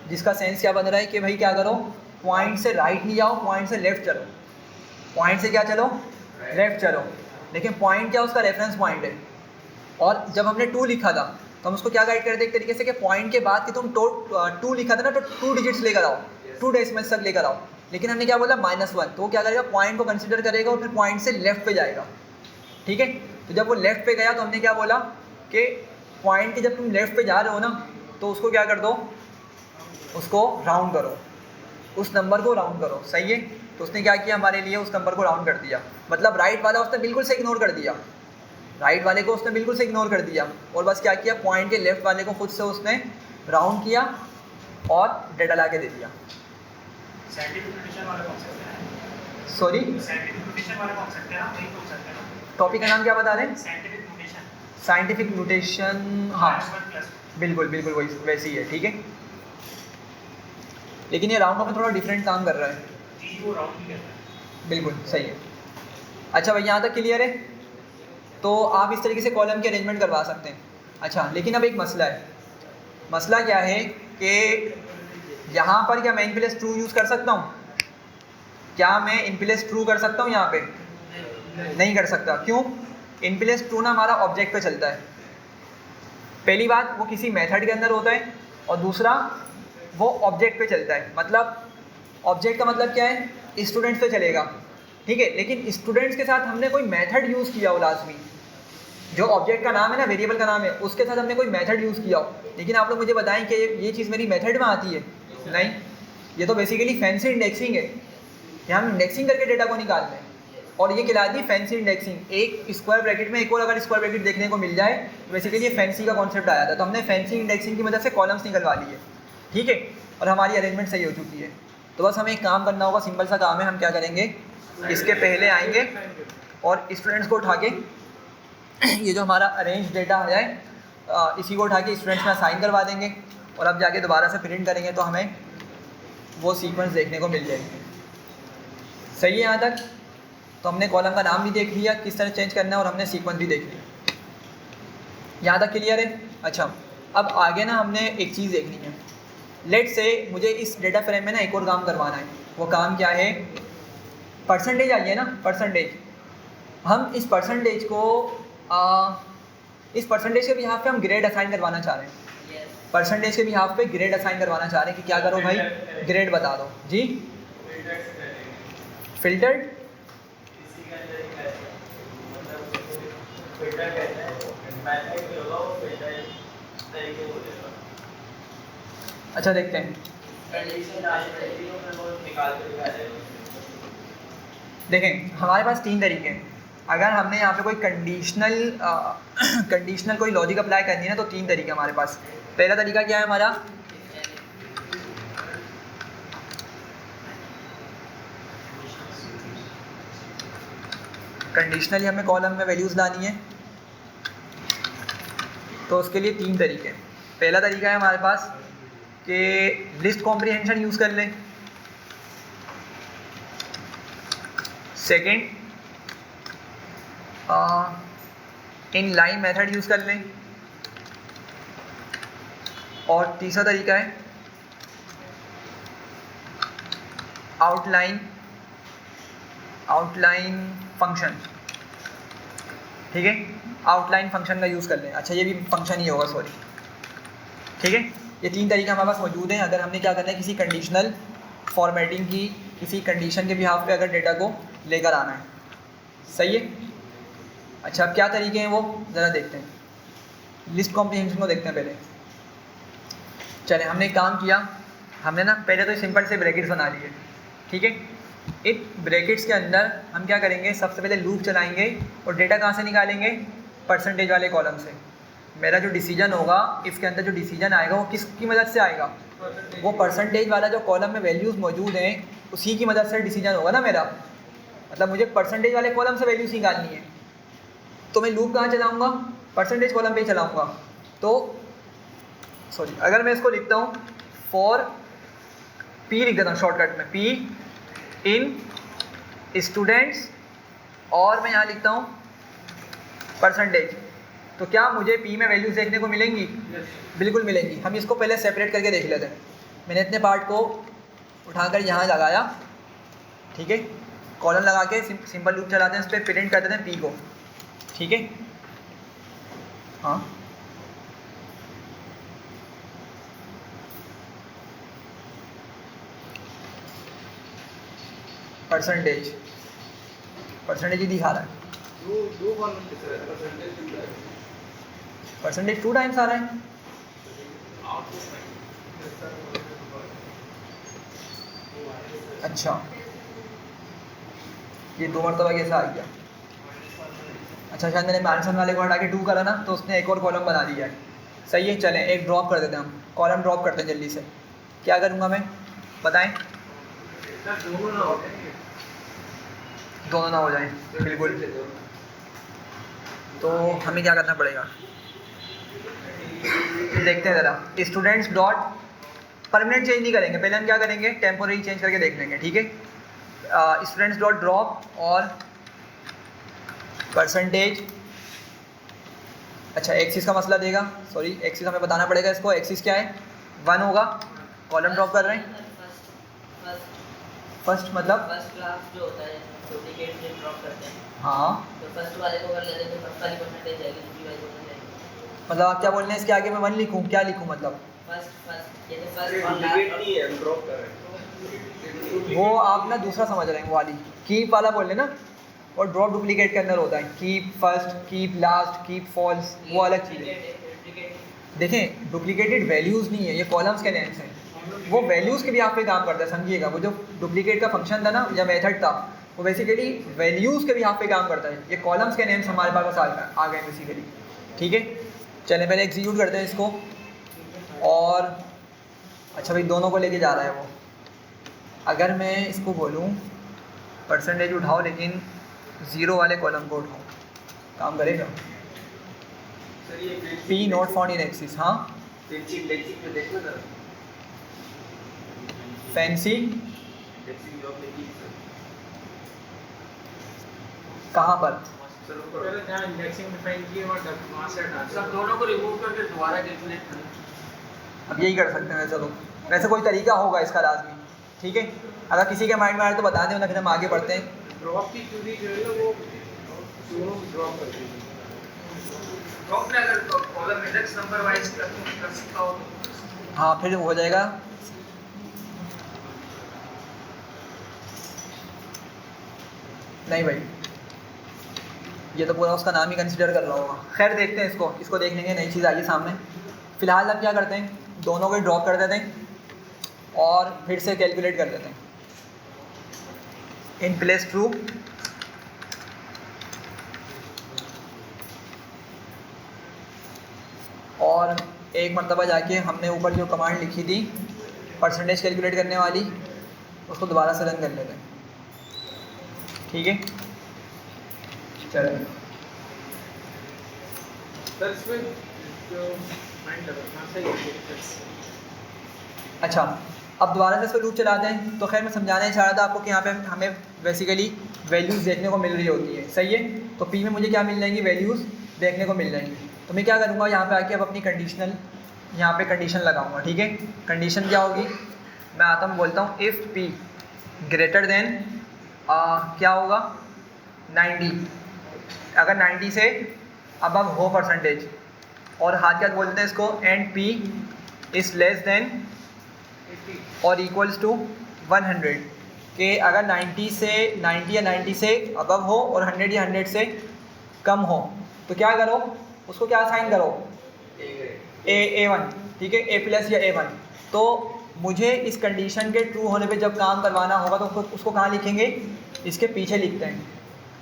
जिसका सेंस क्या बन रहा है कि भाई क्या करो, पॉइंट से राइट नहीं जाओ, पॉइंट से लेफ्ट चलो, पॉइंट से क्या चलो, लेफ्ट चलो। लेकिन पॉइंट क्या, उसका रेफरेंस पॉइंट है। और जब हमने 2 लिखा था तो हम उसको क्या गाइड करते एक तरीके से कि पॉइंट के बाद कि तुम 2 लिखा था ना, तो 2 डिजिट्स लेकर आओ, 2 डेसिमल्स तक लेकर आओ। लेकिन हमने क्या बोला, -1, तो वो क्या करेगा, पॉइंट को कंसिडर करेगा और फिर पॉइंट से लेफ्ट पे जाएगा, ठीक है। तो जब वो लेफ्ट पे गया तो हमने क्या बोला कि पॉइंट के जब तुम लेफ्ट पे जा रहे हो ना, तो उसको क्या कर दो, उसको राउंड करो, उस नंबर को राउंड करो, सही है। तो उसने क्या किया, हमारे लिए उस नंबर को राउंड कर दिया। मतलब राइट वाला उसने बिल्कुल से इग्नोर कर दिया, राइट वाले को उसने बिल्कुल से इग्नोर कर दिया और बस क्या किया, पॉइंट के लेफ्ट वाले को खुद से उसने राउंड किया और डेटा ला के दे दिया। सॉरी, टॉपिक का नाम क्या बता रहे हैं, साइंटिफिक नोटेशन, हाँ बिल्कुल बिल्कुल वही वैसी है, ठीक है। लेकिन ये राउंड ऑफ में थोड़ा डिफरेंट काम कर रहा है, बिल्कुल सही है। अच्छा भाई, यहाँ तक क्लियर है। तो आप इस तरीके से कॉलम की अरेंजमेंट करवा सकते हैं। अच्छा, लेकिन अब एक मसला है। मसला क्या है कि यहाँ पर क्या मैं इन प्लेस ट्रू यूज़ कर सकता हूँ, क्या मैं इन प्लेस ट्रू कर सकता हूँ, यहाँ पे नहीं कर सकता। क्यों, इन प्लेस ट्रू ना हमारा ऑब्जेक्ट पे चलता है। पहली बात, वो किसी मेथड के अंदर होता है, और दूसरा वो ऑब्जेक्ट पे चलता है। मतलब ऑब्जेक्ट का मतलब क्या है, स्टूडेंट्स पे चलेगा, ठीक है। लेकिन स्टूडेंट्स के साथ हमने कोई मेथड यूज़ किया हो लाजमी, जो ऑब्जेक्ट का नाम है ना, वेरिएबल का नाम है, उसके साथ हमने कोई मेथड यूज़ किया हो। लेकिन आप लोग मुझे बताएं कि ये चीज़ मेरी मेथड में आती है? नहीं, ये तो बेसिकली फैंसी इंडेक्सिंग है कि हम इंडेक्सिंग करके डेटा को निकाल रहे हैं, और ये कहलाती है फैंसी इंडेक्सिंग। एक स्क्वायर ब्रैकेट में एक और अगर स्क्वायर ब्रैकेट देखने को मिल जाए तो बेसिकली ये फैंसी का कॉन्सेप्ट आया था। तो हमने फैंसी इंडेक्सिंग की मदद से कॉलम्स निकलवा लिए, ठीक है, और हमारी अरेंजमेंट सही हो चुकी है। तो बस हमें एक काम करना होगा, सिंपल सा काम है। हम क्या करेंगे, इसके पहले आएंगे और स्टूडेंट्स को उठा के ये जो हमारा अरेंज डेटा है इसी को उठा के स्टूडेंट्स में असाइन करवा देंगे, और अब जाके दोबारा से प्रिंट करेंगे तो हमें वो सीक्वेंस देखने को मिल जाएंगे। सही है यहाँ तक? तो हमने कॉलम का नाम भी देख लिया किस तरह चेंज करना है, और हमने सीक्वेंस भी देख लिया। यहाँ तक क्लियर है? अच्छा, अब आगे ना हमने एक चीज़ देखनी है। लेट से मुझे इस डेटा फ्रेम में ना एक और काम करवाना है। वो काम क्या है? परसेंटेज आई है ना, परसेंटेज। हम इस परसेंटेज को इस परसेंटेज के बिहाफ पे हम ग्रेड असाइन करवाना चाह रहे हैं। परसेंटेज के बिहाफ पे ग्रेड असाइन करवाना चाह रहे हैं कि क्या करो भाई, ग्रेड बता दो जी। फिल्टर्ड अच्छा देखते हैं। देखें हमारे पास तीन तरीके हैं। अगर हमने यहाँ पे कोई कंडीशनल कोई लॉजिक अप्लाई करनी है ना, तो तीन तरीके हमारे पास। पहला तरीका क्या है हमारा, कंडीशनली हमें कॉलम में वैल्यूज़ लानी है, तो उसके लिए तीन तरीके। पहला तरीका है हमारे पास कि लिस्ट कॉम्प्रिहेंशन यूज़ कर लें। Second, in line method use कर लें। और तीसरा तरीका है आउटलाइन फंक्शन, ठीक है, आउटलाइन फंक्शन का यूज़ कर लें। अच्छा, ये भी फंक्शन ही होगा, सॉरी, ठीक है। ये तीन तरीके हमारे पास मौजूद हैं। अगर हमने क्या करना है, किसी कंडीशनल फॉर्मेटिंग की, किसी कंडीशन के बिहाफ पे अगर डेटा को लेकर आना है, सही है। अच्छा, अब क्या तरीके हैं वो ज़रा देखते हैं। लिस्ट कॉम्प्रिहेंशन को देखते हैं पहले। चले, हमने एक काम किया, हमने ना पहले तो सिंपल से ब्रैकेट्स बना लिए, ठीक है। इन ब्रैकेट्स के अंदर हम क्या करेंगे, सबसे पहले लूप चलाएंगे और डेटा कहाँ से निकालेंगे, परसेंटेज वाले कॉलम से। मेरा जो डिसीजन होगा, इसके अंदर जो डिसीजन आएगा वो किसकी मदद से आएगा, वो परसेंटेज वाला जो कॉलम में वैल्यूज़ मौजूद हैं उसी की मदद से डिसीजन होगा ना मेरा। मतलब मुझे परसेंटेज वाले कॉलम से वैल्यूज़ निकालनी है, तो मैं लूप कहाँ चलाऊँगा, परसेंटेज कॉलम पे ही चलाऊँगा। तो सॉरी, अगर मैं इसको लिखता हूँ फॉर पी, लिख देता हूँ शॉर्टकट में, पी इन स्टूडेंट्स, और मैं यहाँ लिखता हूँ परसेंटेज, तो क्या मुझे पी में वैल्यूज़ देखने को मिलेंगी? बिल्कुल मिलेंगी। हम इसको पहले सेपरेट करके देख लेते हैं। मैंने इतने पार्ट को उठाकर यहाँ लगाया, ठीक है, कॉलम लगा के सिंपल लूप चलाते हैं, इस पर प्रिंट कर देते हैं पी को, ठीक है। हाँ, परसेंटेज ही दिखा रहा है, दो कॉलम परसेंटेज 2 टाइम्स आ रहा है। अच्छा, ये 2 मरतबा कैसे आ गया? अच्छा, शायद मैंने माइनस वाले को हटा के 2 करा ना, तो उसने एक और कॉलम बना दिया है। सही है, चलें एक ड्रॉप कर देते हैं, हम कॉलम ड्रॉप करते हैं जल्दी से। क्या करूँगा मैं, बताएं? दोनों ना हो जाए, बिल्कुल। तो हमें क्या करना पड़ेगा, देखते हैं ज़रा। स्टूडेंट्स डॉट, परमानेंट चेंज नहीं करेंगे, पहले हम क्या करेंगे, टेम्पोररी चेंज करके देख लेंगे, ठीक है। स्टूडेंट्स डॉट ड्रॉप और परसेंटेज। अच्छा, एक्सिस का मसला देगा, सॉरी, एक्सिस हमें बताना पड़ेगा इसको। एक्सिस क्या है, 1 होगा। कॉलम ड्रॉप कर रहे हैं, फर्स्ट मतलब फर्स्ट क्लास जो होता है, डुप्लीकेट में ड्रॉप करते हैं, हाँ, तो फर्स्ट वाले को कर लेते हैं, तो फर्स्ट वाली परसेंटेज जाएगी, दूसरी वाली परसेंटेज। मतलब आप क्या बोल रहे हैं, इसके आगे मैं 1 लिखूँ, क्या लिखूँ मतलब? फर्स्ट ये तो फर्स्ट और लास्ट नहीं है, हम ड्रॉप कर रहे हैं। वो आप ना दूसरा समझ रहे हैं, वो वाली की वाला बोल रहे ना, और ड्रॉप डुप्लीकेट के अंदर होता है keep first, keep last, keep false, वो अलग चीज़ है। देखें डुप्लीकेटेड वैल्यूज़ नहीं है, ये कॉलम्स के नेम्स हैं, वो वैल्यूज़ के भी आप पे काम करता है, समझिएगा। वो जो डुप्लीकेट का फंक्शन था ना या मेथड था, वो बेसिकली वैल्यूज़ के भी आप पे काम करता है। ये कॉलम्स के नेम्स हमारे पास आ गए बेसिकली, ठीक है। चलें पहले एग्जीक्यूट करते हैं इसको। और अच्छा भाई दोनों को लेके जा रहा है वो। अगर मैं इसको बोलूँ परसेंटेज उठाओ लेकिन ज़ीरो वाले कॉलम को उठाओ, काम करेगा? सर ये P not found in axis, हाँ लेक्सिक पे देखो सर, फैंसी लेक्सिक जॉब में की सर, कहाँ पर? सर वो पहले जहाँ इंडेक्सिंग डिफाइन की और वहाँ से हटा सब दोनों को रिमूव करके दोबारा कैलकुलेट करें। अब यही कर सकते हैं वैसे तो, वैसे कोई तरीका होगा इसका लाजमी, ठीक है। अगर किसी के माइंड में आए तो बता दें, वरना फिर हम आगे बढ़ते हैं। ड्रॉप की क्यूरी जो है वो दोनों ड्रॉप कर देंगे। ड्रॉप में अगर कॉलम इंडेक्स नंबर वाइज कर सकता हो तो हाँ फिर हो जाएगा। नहीं भाई ये तो पूरा उसका नाम ही कंसिडर कर रहा होगा। खैर देखते हैं इसको देख लेंगे, नई चीज़ आई सामने। फ़िलहाल हम क्या करते हैं, दोनों को ड्रॉप कर देते हैं और फिर से कैलकुलेट कर देते हैं। इन प्लेस ट्रू, और एक मरतबा जाके हमने ऊपर जो कमांड लिखी थी परसेंटेज कैलकुलेट करने वाली, उसको दोबारा से रन कर लेते हैं, ठीक है। चलिए सर इसमें जो माइंड लगाना सही है। अच्छा अब दोबारा से इस पर लूप चलाते हैं। तो खैर मैं समझाना चाह रहा था आपको कि यहाँ पे हमें बेसिकली वैल्यूज़ देखने को मिल रही होती है, सही है। तो पी में मुझे क्या मिल जाएंगी, वैल्यूज़ देखने को मिल जाएंगी। तो मैं क्या करूँगा, यहाँ पे आके अब अपनी कंडीशनल यहाँ पे कंडीशन लगाऊंगा, ठीक है। कंडीशन क्या होगी, मैं आता हूँ बोलता हूँ इफ़ पी ग्रेटर देन क्या होगा 90, अगर 90 से अब हो परसेंटेज, और हाथ क्या बोलते हैं इसको, and P is less than और इक्वल्स टू 100, कि अगर 90 या 90 से अबव हो और 100 या 100 से कम हो तो क्या करो, उसको क्या असाइन करो, A1, ठीक है, A+ या A1। तो मुझे इस कंडीशन के ट्रू होने पे जब काम करवाना होगा तो उसको कहाँ लिखेंगे, इसके पीछे लिखते हैं।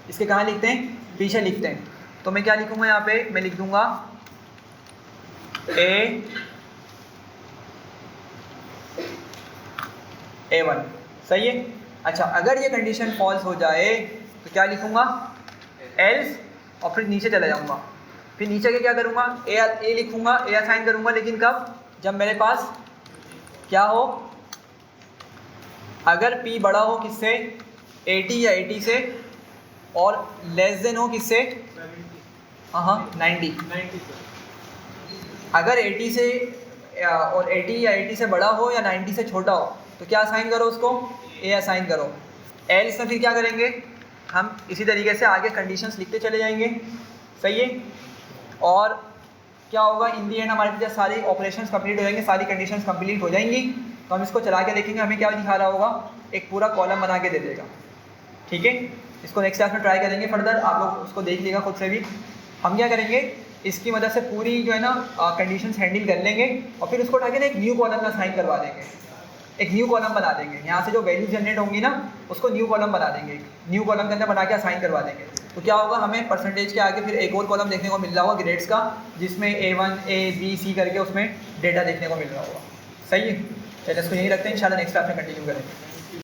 इसके कहाँ लिखते हैं, पीछे लिखते हैं। तो मैं क्या लिखूँगा यहाँ पे, मैं लिख दूँगा A1, सही है। अच्छा अगर ये कंडीशन फॉल्स हो जाए तो क्या लिखूँगा, एल्स, और फिर नीचे चला जाऊँगा। फिर नीचे के क्या करूँगा, ए लिखूँगा, ए असाइन करूँगा, लेकिन कब, जब मेरे पास क्या हो, अगर P बड़ा हो किससे, 80 या 80 से, और लेस देन हो किससे, हाँ 90। अगर 80 से और 80 या 80 से बड़ा हो या 90 से छोटा हो तो क्या असाइन करो उसको, ए असाइन करो। एल्स में फिर क्या करेंगे, हम इसी तरीके से आगे कंडीशंस लिखते चले जाएंगे, सही है। और क्या होगा, इन दी एंड हमारे पास सारी ऑपरेशंस कंप्लीट हो जाएंगे, सारी कंडीशंस कंप्लीट हो जाएंगी। तो हम इसको चला के देखेंगे हमें क्या दिखा रहा होगा, एक पूरा कॉलम बना के दे देगा, ठीक है। इसको नेक्स्ट क्लास में ट्राई करेंगे फर्दर, आप लोग उसको देख लीजिएगा खुद से भी। हम क्या करेंगे, इसकी मदद से पूरी जो है ना कंडीशंस हैंडल कर लेंगे, और फिर उसको उठा के ना एक न्यू कॉलम में असाइन करवा देंगे, एक न्यू कॉलम बना देंगे। यहाँ से जो वैल्यू जनरेट होंगी ना उसको न्यू कॉलम बना देंगे, न्यू कॉलम के अंदर बना के असाइन करवा देंगे। तो क्या होगा, हमें परसेंटेज के आगे फिर एक और कॉलम देखने को मिल रहा होगा ग्रेड्स का, जिसमें A1 A B C करके उसमें डेटा देखने को मिल रहा होगा, सही है। चलिए इसको यहीं रखते हैं, इंशाल्लाह नेक्स्ट क्लास में कंटिन्यू करेंगे।